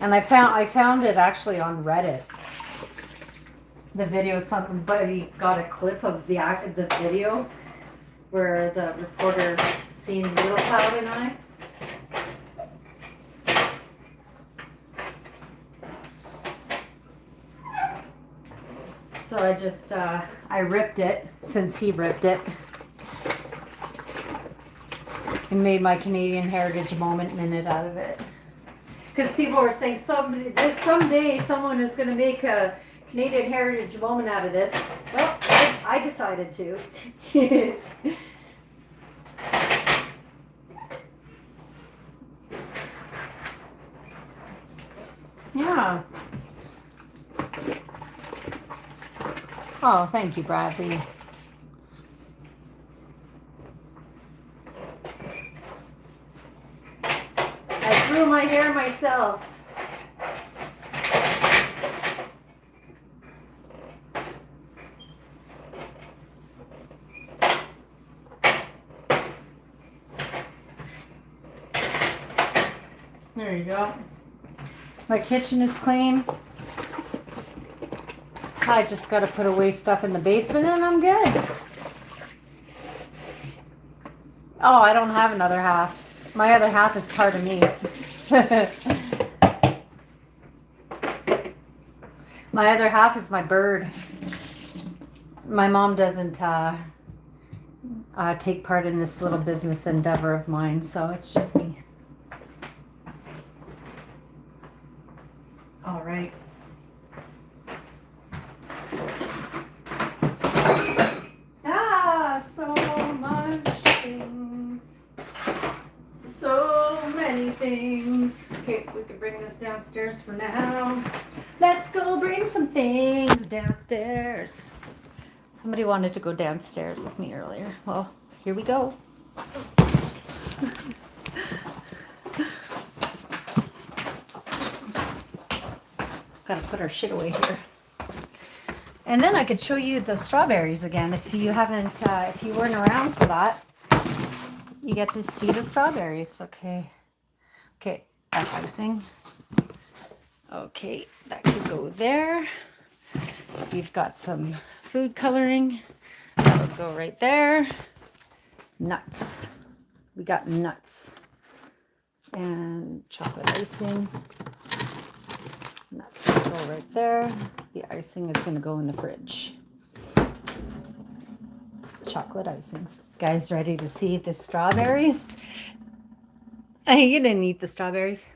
Speaker 1: And I found it actually on Reddit. The video, somebody got a clip of the video where the reporter seen Little Cloud and I. So I just, I ripped it, since he ripped it, and made my Canadian Heritage Moment minute out of it. Because people were saying, someday someone is going to make a Canadian Heritage Moment out of this. Well, I decided to. Yeah. Oh, thank you, Bradley. I grew my hair myself. There you go. My kitchen is clean. I just got to put away stuff in the basement and I'm good. Oh, I don't have another half. My other half is part of me. My other half is my bird. My mom doesn't take part in this little business endeavor of mine, so it's just me. All right. So much things. So many things. Okay, we can bring this downstairs for now. Let's go bring some things downstairs. Somebody wanted to go downstairs with me earlier. Well, here we go. Gotta put our shit away here. And then I could show you the strawberries again. If you haven't, if you weren't around for that, you get to see the strawberries. Okay. Okay, that's icing. Okay, that could go there. We've got some food coloring. That would go right there. Nuts. We got nuts. And chocolate icing. Nuts will go right there. The icing is going to go in the fridge. Chocolate icing. Guys, ready to see the strawberries? You didn't eat the strawberries.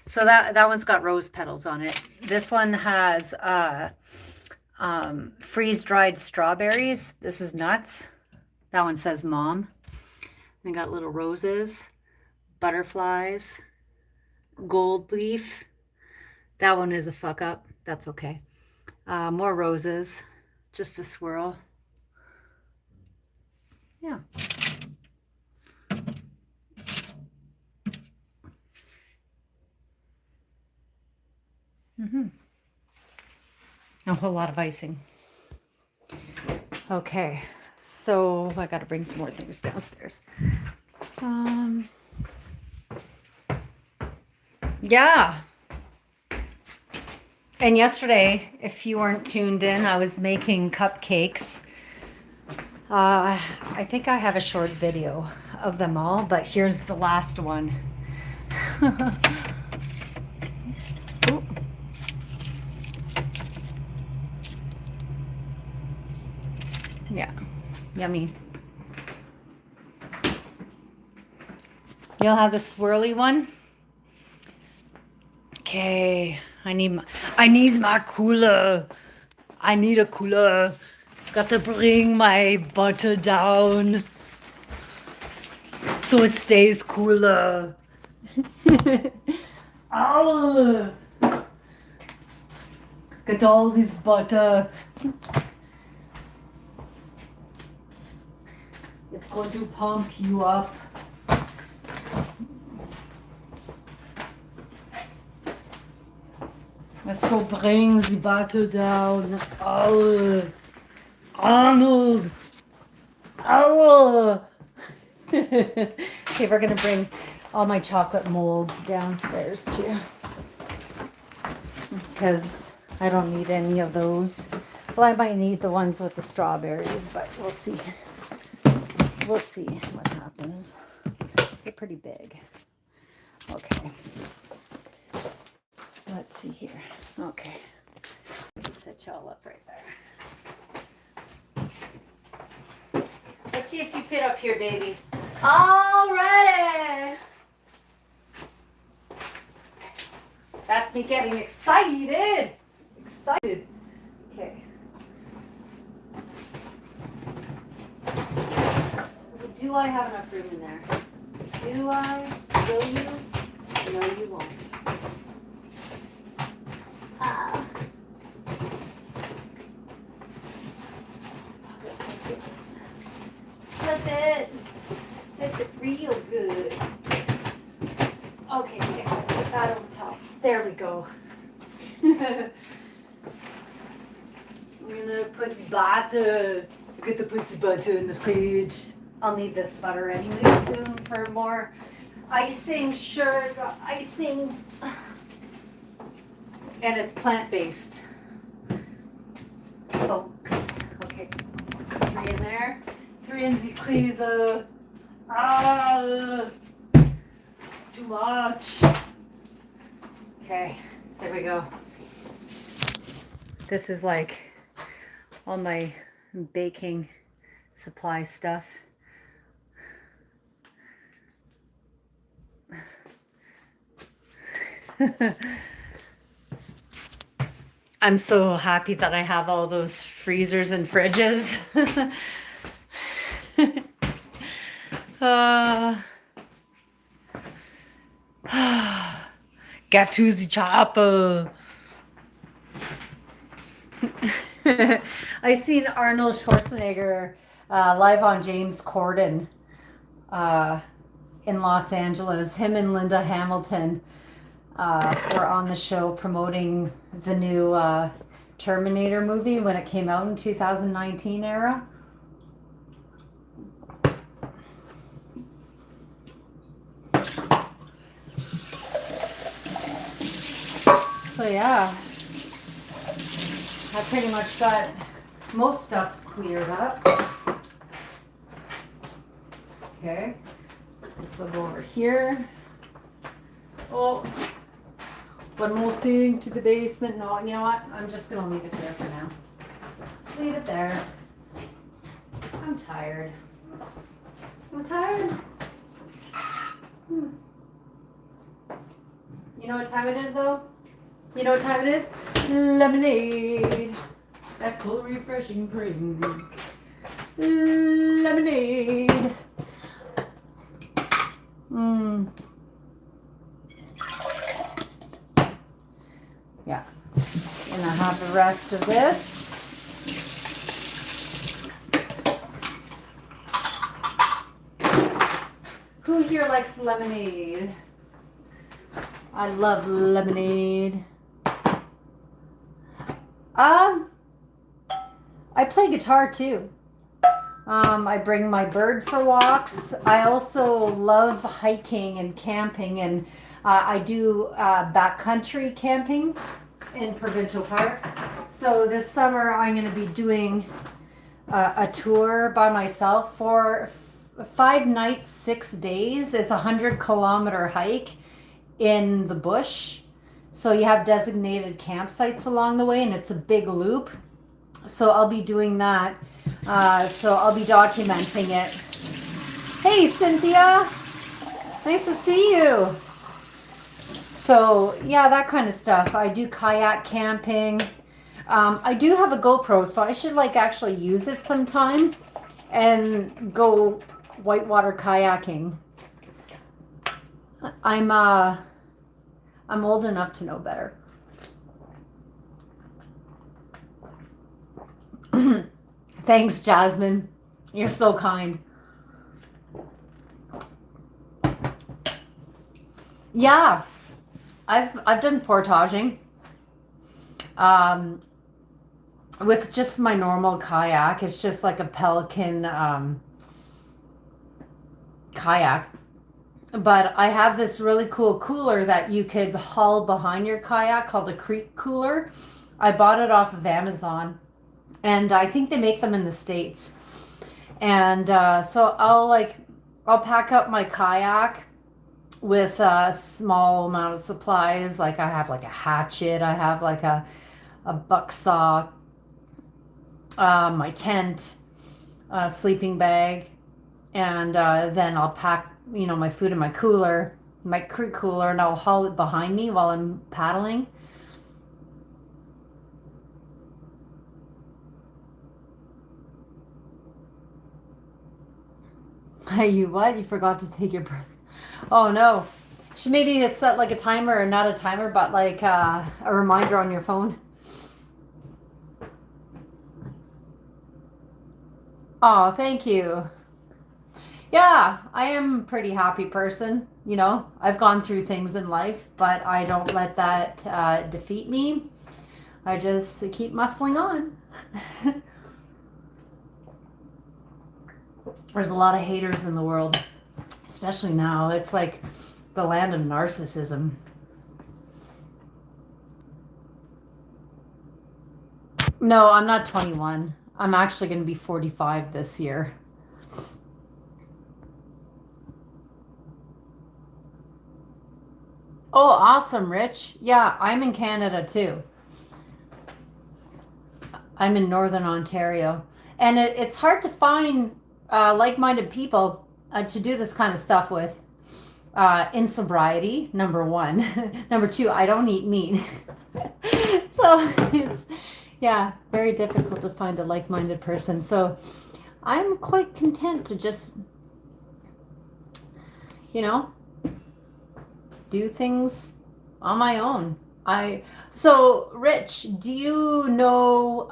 Speaker 1: So that one's got rose petals on it. This one has freeze-dried strawberries. This is nuts. That one says mom. They got little roses, butterflies, gold leaf. That one is a fuck up. That's okay. More roses, just a swirl. Yeah. A whole lot of icing. Okay, so I got to bring some more things downstairs. Yeah. And yesterday, if you weren't tuned in, I was making cupcakes. I think I have a short video of them all, but here's the last one. Ooh. Yeah, yummy. You'll have the swirly one. Okay, I need my cooler. I need a cooler. Got to bring my butter down so it stays cooler. Oh, get all this butter. It's going to pump you up. Let's go bring the butter down. Oh, Arnold. Oh. Okay, we're gonna bring all my chocolate molds downstairs too, because I don't need any of those. Well, I might need the ones with the strawberries, but we'll see. We'll see what happens. They're pretty big. Okay. Let's see here. Okay. Let's set y'all up right there. Let's see if you fit up here, baby. All ready. That's me getting excited. Excited. Okay. Do I have enough room in there? Do I? Will you? No, you won't. Flip it. Flip it real good. Okay, yeah, put that over top. There we go. I'm gonna put the butter. I got to put the butter in the fridge. I'll need this butter anyway soon for more icing, sugar, icing. And it's plant-based, folks. Okay, 3 in there. 3 in the freezer. Ah, it's too much. Okay, there we go. This is like all my baking supply stuff. I'm so happy that I have all those freezers and fridges. Get to the chopper. I seen Arnold Schwarzenegger live on James Corden in Los Angeles. Him and Linda Hamilton were on the show promoting the new Terminator movie when it came out in 2019 era. So yeah, I pretty much got most stuff cleared up. Okay, this will go over here. Oh, one more thing to the basement. No, you know what? I'm just gonna leave it there for now. Leave it there. I'm tired. I'm tired. You know what time it is though? You know what time it is? Lemonade. That cool, refreshing drink. Lemonade. Yeah. And I have the rest of this. Who here likes lemonade? I love lemonade. I play guitar too. I bring my bird for walks. I also love hiking and camping, and I do backcountry camping in provincial parks. So this summer I'm going to be doing a tour by myself for 5 nights, 6 days. It's a 100-kilometer hike in the bush. So you have designated campsites along the way, and it's a big loop. So I'll be doing that. So I'll be documenting it. Hey, Cynthia. Nice to see you. So yeah, that kind of stuff. I do kayak camping. I do have a GoPro, so I should like actually use it sometime and go whitewater kayaking. I'm old enough to know better. Thanks, Jasmine. You're so kind. Yeah, I've done portaging. With just my normal kayak. It's just like a Pelican kayak. But I have this really cool cooler that you could haul behind your kayak called a creek cooler. I bought it off of Amazon, and I think they make them in the States. And so I'll pack up my kayak with a small amount of supplies. Like I have like a hatchet, I have like a buck saw, my tent, sleeping bag, and then I'll pack, you know, my food in my cooler, my creek cooler, and I'll haul it behind me while I'm paddling. You what? You forgot to take your birth? Oh no. Should maybe set like a timer, or not a timer, but like a reminder on your phone. Oh, thank you. Yeah, I am a pretty happy person. You know, I've gone through things in life, but I don't let that defeat me. I just keep muscling on. There's a lot of haters in the world, especially now. It's like the land of narcissism. No, I'm not 21. I'm actually going to be 45 this year. Oh, awesome, Rich. Yeah, I'm in Canada too. I'm in Northern Ontario. And it's hard to find like-minded people to do this kind of stuff with. In sobriety, number one. Number two, I don't eat meat. So it's, yeah, very difficult to find a like-minded person. So I'm quite content to just, you know, do things on my own. So Rich, do you know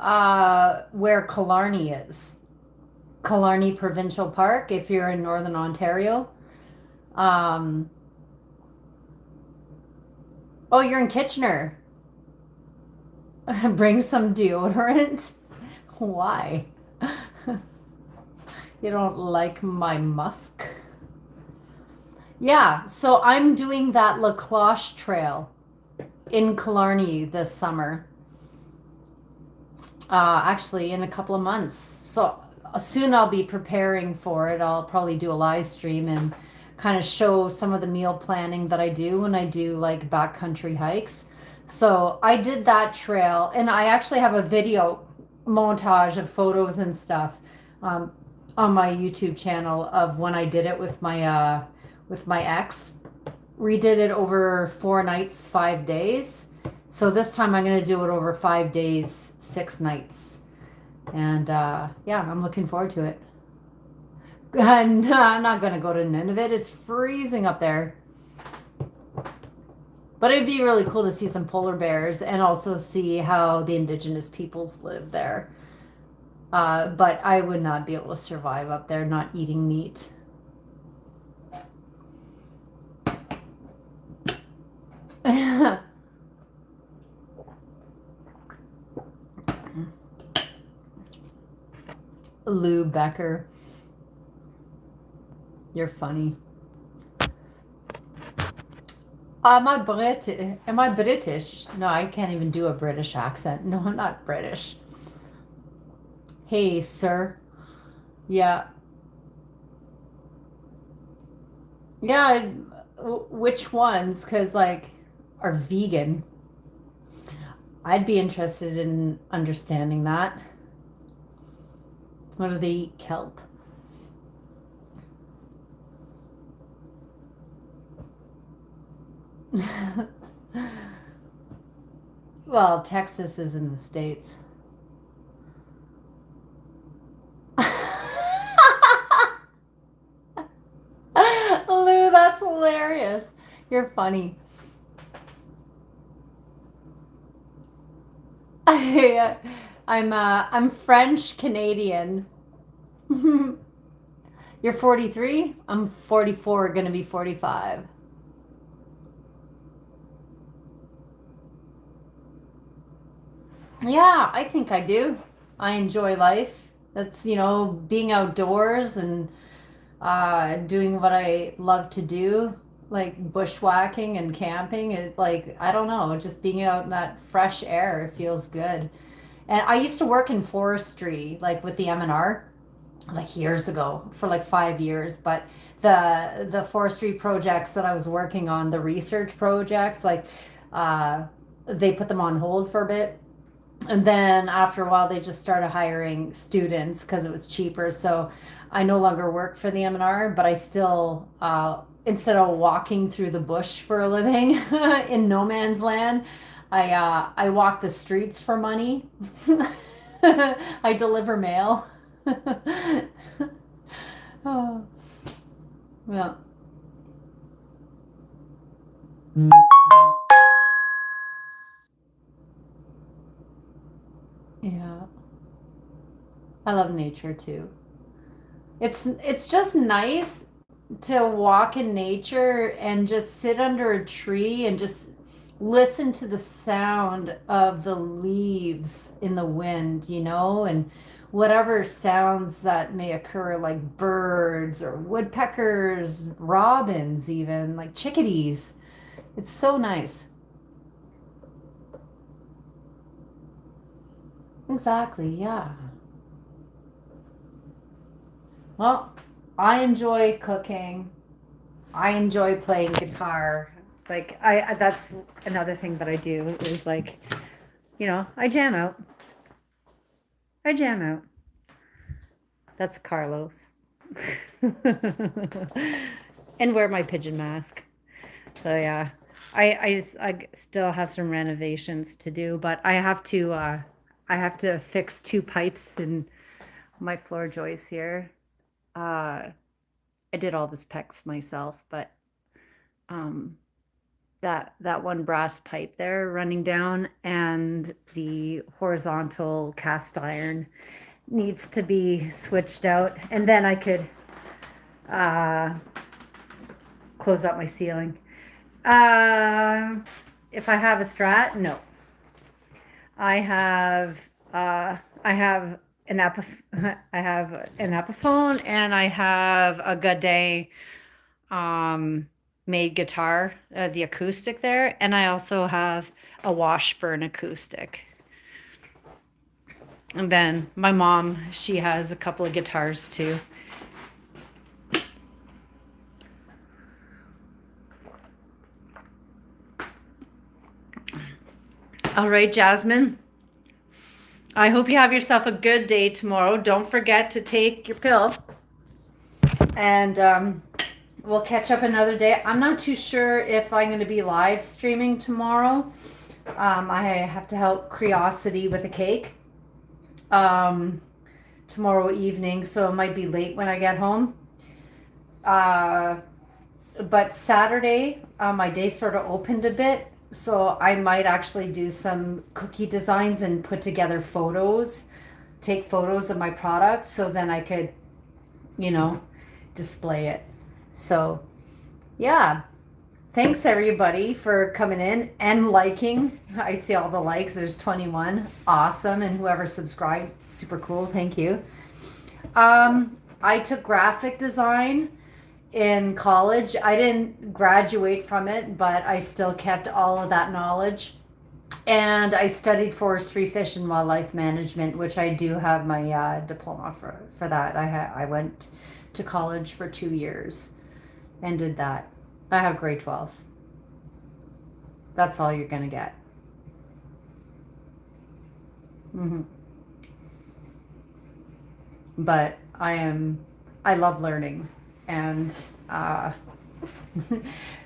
Speaker 1: where Killarney is? Killarney Provincial Park, if you're in Northern Ontario. Oh, you're in Kitchener. Bring some deodorant. Why? You don't like my musk? Yeah, so I'm doing that La Cloche Trail in Killarney this summer. Actually, in a couple of months. So soon I'll be preparing for it. I'll probably do a live stream and kind of show some of the meal planning that I do when I do like backcountry hikes. So I did that trail, and I actually have a video montage of photos and stuff on my YouTube channel of when I did it with my ex. redid it over 4 nights, 5 days. So this time I'm going to do it over 5 days, 6 nights. And yeah, I'm looking forward to it. And I'm not going to go to Nunavut. It's freezing up there. But it'd be really cool to see some polar bears and also see how the indigenous peoples live there. But I would not be able to survive up there not eating meat. Lou Becker. You're funny. Am I British? No, I can't even do a British accent. No, I'm not British. Hey, sir. Yeah. Yeah, which ones? Because, like, are vegan. I'd be interested in understanding that. What do they eat? Kelp. Well, Texas is in the States. Lou, that's hilarious. You're funny. I'm French Canadian. You're 43? I'm 44, gonna be 45. Yeah, I think I do. I enjoy life. That's, being outdoors and doing what I love to do, like bushwhacking and camping. It, like, I don't know, just being out in that fresh air, it feels good. And I used to work in forestry, like with the M&R, like years ago, for like 5 years. But the forestry projects that I was working on, the research projects, like they put them on hold for a bit. And then after a while, they just started hiring students because it was cheaper. So I no longer work for the M&R, but I still, instead of walking through the bush for a living in no man's land, I walk the streets for money. I deliver mail. Oh, well. Yeah, I love nature too. It's just nice to walk in nature and just sit under a tree and just listen to the sound of the leaves in the wind, and whatever sounds that may occur, like birds or woodpeckers, robins, even like chickadees. It's so nice. Exactly, yeah. Well, I enjoy cooking. I enjoy playing guitar. Like that's another thing that I do is like, I jam out. I jam out. That's Carlos. And wear my pigeon mask. So yeah, I still have some renovations to do, but I have to fix 2 pipes in my floor joists here. I did all this PEX myself, but um, that one brass pipe there running down and the horizontal cast iron needs to be switched out, and then I could uh, close up my ceiling. Uh, if I have a Strat, no. I have I have an I have an Epiphone and I have a Gaudet made guitar, the acoustic there, and I also have a Washburn acoustic. And then my mom, she has a couple of guitars too. All right, Jasmine. I hope you have yourself a good day tomorrow. Don't forget to take your pill. And we'll catch up another day. I'm not too sure if I'm going to be live streaming tomorrow. I have to help Curiosity with a cake tomorrow evening, so it might be late when I get home. But Saturday, my day sort of opened a bit, so I might actually do some cookie designs and put together photos, take photos of my product, so then I could, display it. So, yeah. Thanks everybody for coming in and liking. I see all the likes. There's 21. Awesome. And whoever subscribed, super cool. Thank you. I took graphic design in college. I didn't graduate from it, but I still kept all of that knowledge. And I studied forestry, fish, and wildlife management, which I do have my diploma for that. I went to college for 2 years and did that. I have grade 12. That's all you're going to get. But I love learning. And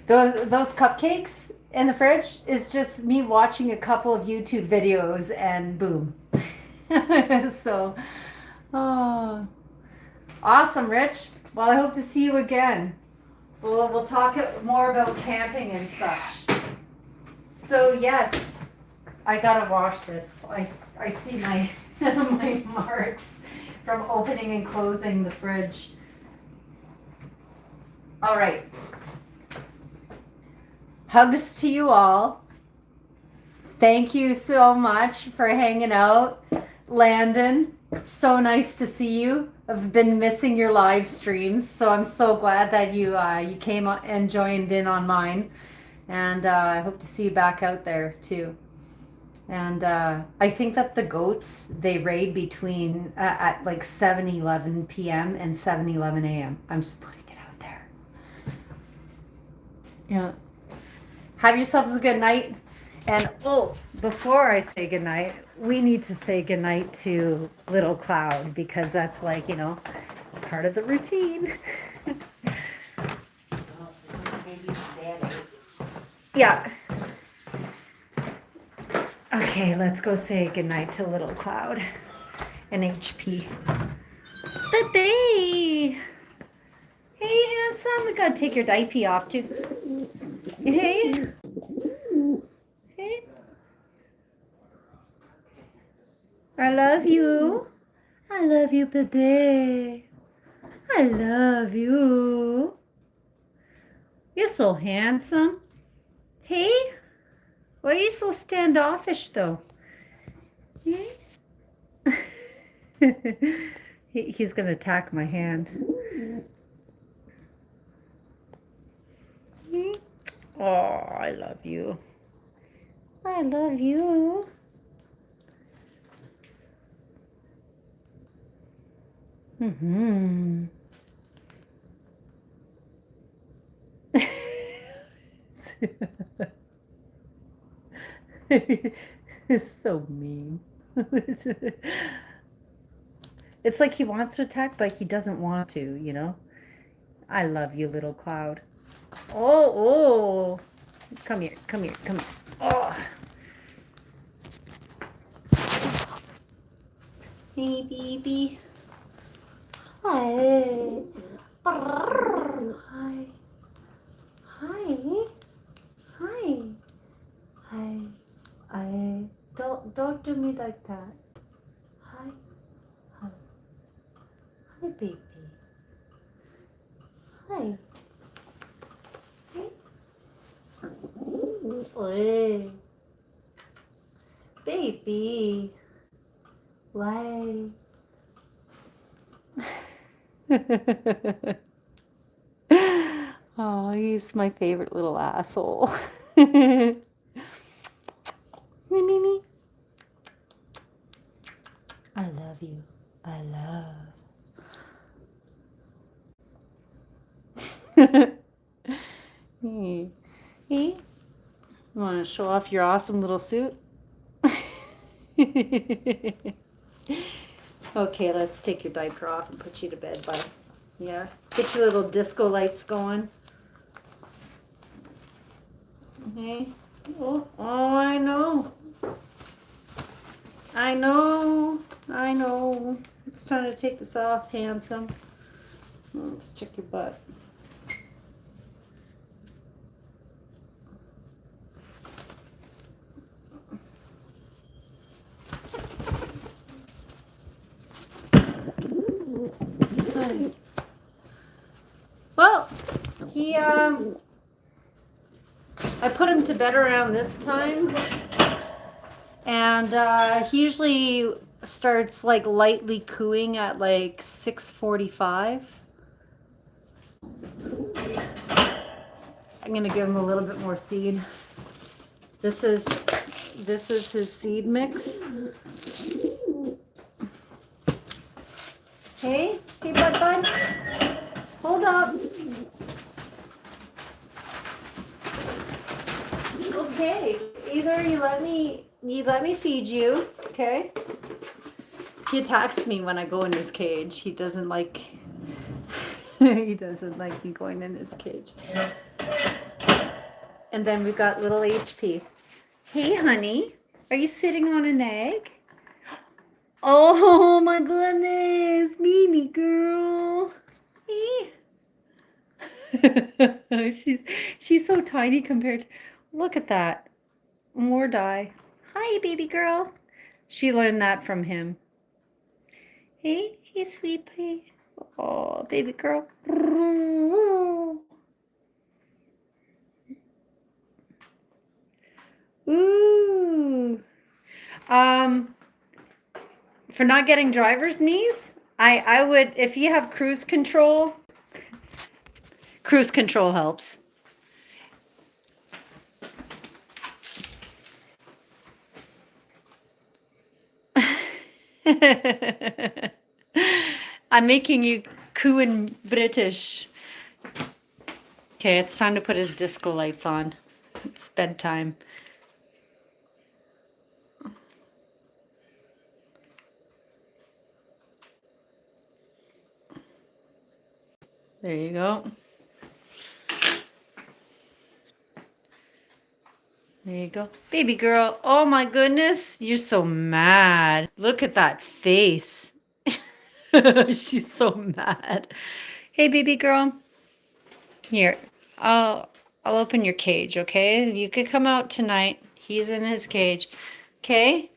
Speaker 1: those cupcakes in the fridge is just me watching a couple of YouTube videos and boom. So, awesome, Rich. Well, I hope to see you again. We'll talk more about camping and such. So yes, I gotta wash this. I see my my marks from opening and closing the fridge. All right. Hugs to you all. Thank you so much for hanging out. Landon, so nice to see you. I've been missing your live streams, so I'm so glad that you came and joined in on mine, and I hope to see you back out there too. And I think that the goats, they raid between at like 7:11 p.m. and 7:11 a.m. I'm just putting it out there. Yeah. Have yourselves a good night. And before I say goodnight, we need to say goodnight to Little Cloud, because that's like, part of the routine. Yeah. Okay, let's go say goodnight to Little Cloud and HP. Baby! Hey, handsome, we gotta take your diaper off too. Hey? Hey? I love you. I love you, baby. I love you. You're so handsome. Hey? Why are you so standoffish, though? Hey? He's going to attack my hand. Oh, I love you. I love you. Mm-hmm. It's so mean. It's like he wants to attack, but he doesn't want to, I love you, Little Cloud. Oh. Come here. Oh. Hey, baby. Hi. Hi. Don't do me like that. Hi, baby. Hi. Hey, baby. Why? Oh, he's my favorite little asshole. Me. I love you. I love. Hey. You want to show off your awesome little suit? Okay, let's take your diaper off and put you to bed, bud. Yeah. Get your little disco lights going. Okay. Oh, I know. I know. It's time to take this off, handsome. Let's check your butt. So, well, I put him to bed around this time, and he usually starts like lightly cooing at like 6:45. I'm gonna give him a little bit more seed. This is his seed mix. Hey, bud. Hold up. Okay, either you let me feed you, okay? He attacks me when I go in his cage. He doesn't like he doesn't like me going in his cage. And then we've got little HP. Hey, honey, are you sitting on an egg? Oh my goodness, Mimi girl. She's so tiny compared to, look at that. More dye. Hi, baby girl. She learned that from him. Hey, sweet pea. Oh, baby girl. Ooh. For not getting driver's knees, I would, if you have cruise control helps. I'm making you coo in British. Okay, it's time to put his disco lights on. It's bedtime. There you go. There you go. Baby girl. Oh my goodness. You're so mad. Look at that face. She's so mad. Hey, baby girl. Here. I'll open your cage, okay? You could come out tonight. He's in his cage. Okay?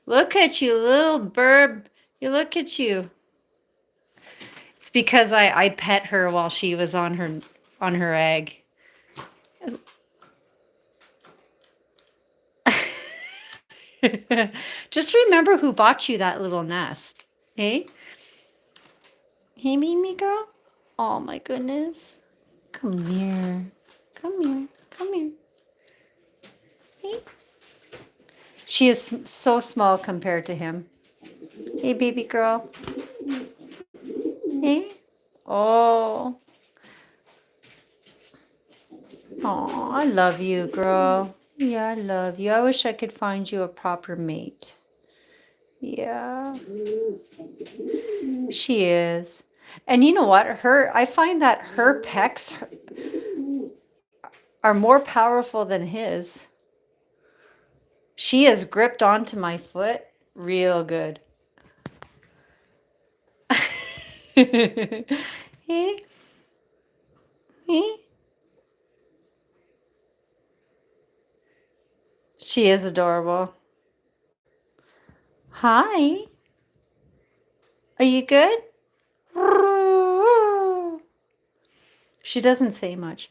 Speaker 1: Look at you, little burb. You look at you. It's because I pet her while she was on her egg. Just remember who bought you that little nest. Hey? Hey, Mimi girl? Oh my goodness. Come here. Come here. Come here. Hey? She is so small compared to him. Hey, baby girl. Hey? Oh. Oh, I love you, girl. Yeah, I love you. I wish I could find you a proper mate. Yeah. She is. And you know what? I find that her pecs are more powerful than his. She has gripped onto my foot real good. Hey? Hey? She is adorable. Hi. Are you good? She doesn't say much.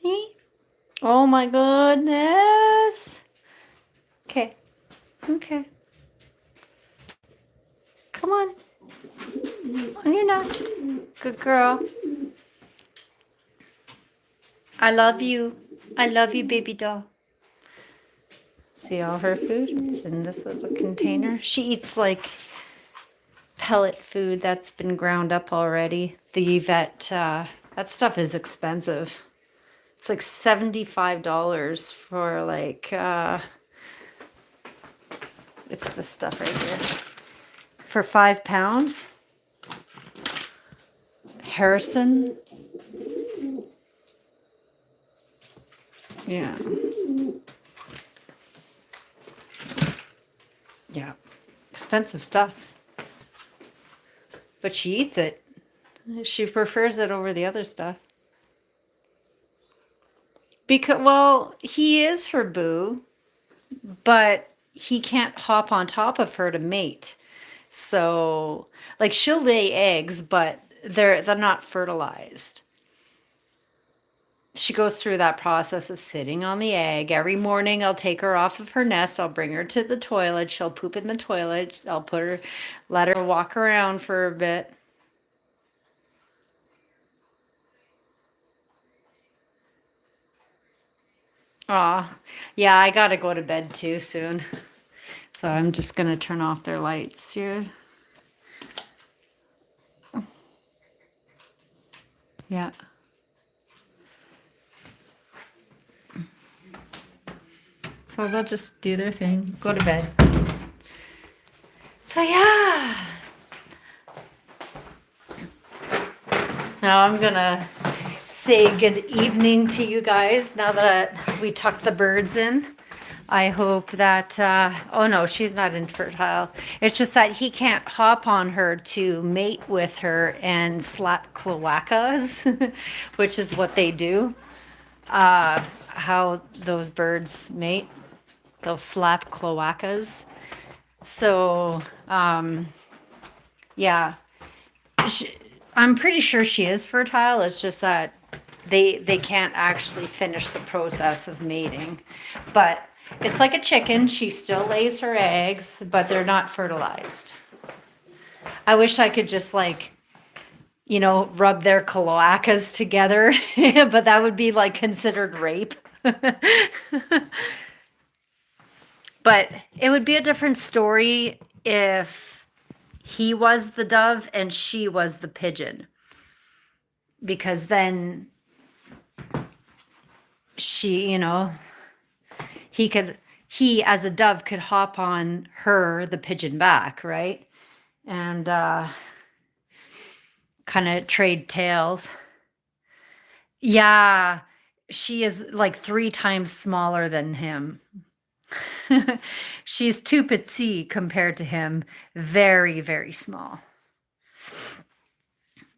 Speaker 1: Hey? Oh my goodness. Okay. Okay. Come on. On your nest. Good girl. I love you. I love you, baby doll. See all her food? It's in this little container. She eats like pellet food that's been ground up already. The vet, that stuff is expensive. It's like $75 for like, it's this stuff right here. for £5. Harrison. Yeah. Yeah. Expensive stuff. But she eats it. She prefers it over the other stuff. Because, well, he is her boo, but he can't hop on top of her to mate. So, like, she'll lay eggs, but they're not fertilized. She goes through that process of sitting on the egg. Every morning I'll take her off of her nest. I'll bring her to the toilet. She'll poop in the toilet. I'll let her walk around for a bit. Aw, yeah, I gotta go to bed too soon. So I'm just gonna turn off their lights here. Yeah. So they'll just do their thing, go to bed. So yeah. Now I'm gonna say good evening to you guys now that we tucked the birds in. I hope that, oh no, she's not infertile. It's just that he can't hop on her to mate with her and slap cloacas, which is what they do. How those birds mate, they'll slap cloacas. So, yeah, I'm pretty sure she is fertile. It's just that they can't actually finish the process of mating. But it's like a chicken. She still lays her eggs, but they're not fertilized. I wish I could just like, rub their cloacas together, but that would be like considered rape. But it would be a different story if he was the dove and she was the pigeon. Because then she, he as a dove could hop on her, the pigeon, back, right? And kind of trade tails. Yeah, she is like 3 times smaller than him. She's too petite compared to him. Very, very small.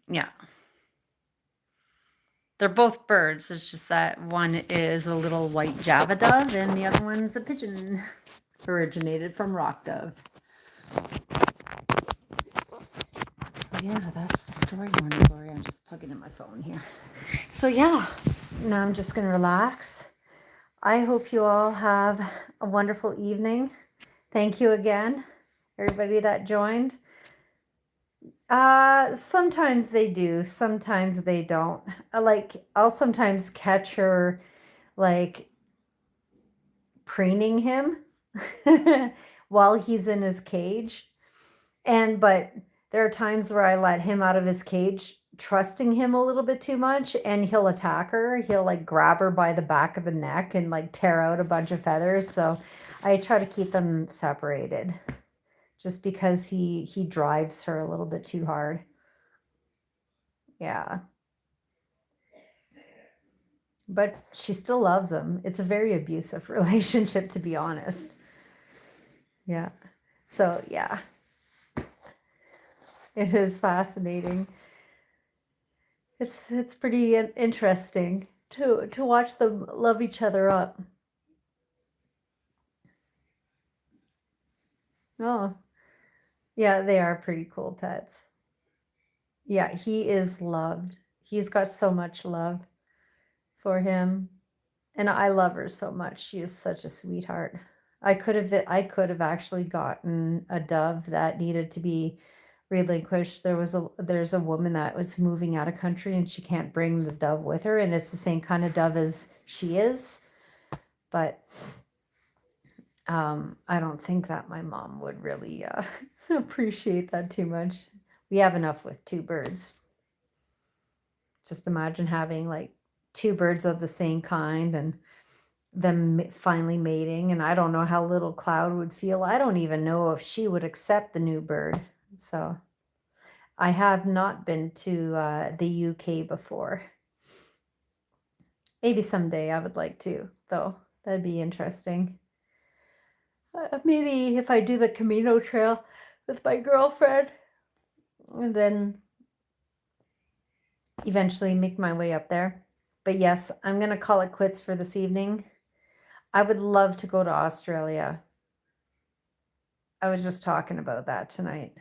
Speaker 1: Yeah. They're both birds. It's just that one is a little white Java dove and the other one's a pigeon. Originated from rock dove. So yeah, that's the story, Morning Glory. I'm just plugging in my phone here. So yeah, now I'm just going to relax. I hope you all have a wonderful evening. Thank you again, everybody that joined. Sometimes they do, sometimes they don't. I'll sometimes catch her like preening him while he's in his cage. But there are times where I let him out of his cage, trusting him a little bit too much, and he'll attack her. He'll like grab her by the back of the neck and like tear out a bunch of feathers. So I try to keep them separated just because he drives her a little bit too hard. Yeah. But she still loves him. It's a very abusive relationship, to be honest. Yeah. So yeah. It is fascinating. It's pretty interesting to watch them love each other up. Oh, yeah, they are pretty cool pets. Yeah, he is loved. He's got so much love for him, and I love her so much. She is such a sweetheart. I could have actually gotten a dove that needed to be relinquished. There's a woman that was moving out of country and she can't bring the dove with her, and it's the same kind of dove as she is. But I don't think that my mom would really appreciate that too much. We have enough with 2 birds. Just imagine having like 2 birds of the same kind and them finally mating. And I don't know how little Cloud would feel. I don't even know if she would accept the new bird. So I have not been to the UK before. Maybe someday I would like to, though. That'd be interesting. Maybe if I do the Camino Trail with my girlfriend, and then eventually make my way up there. But yes, I'm going to call it quits for this evening. I would love to go to Australia. I was just talking about that tonight.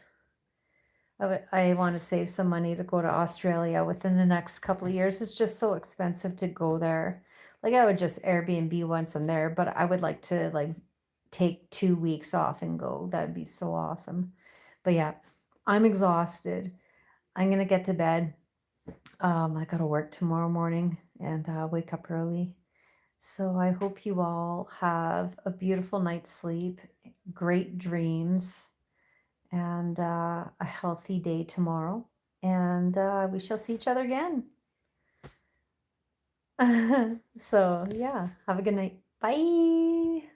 Speaker 1: I want to save some money to go to Australia within the next couple of years. It's just so expensive to go there. Like I would just Airbnb once I'm there, but I would like to like take 2 weeks off and go. That'd be so awesome. But yeah, I'm exhausted. I'm gonna get to bed. I gotta work tomorrow morning and wake up early. So I hope you all have a beautiful night's sleep, great dreams, and a healthy day tomorrow. And we shall see each other again. So, yeah, have a good night. Bye.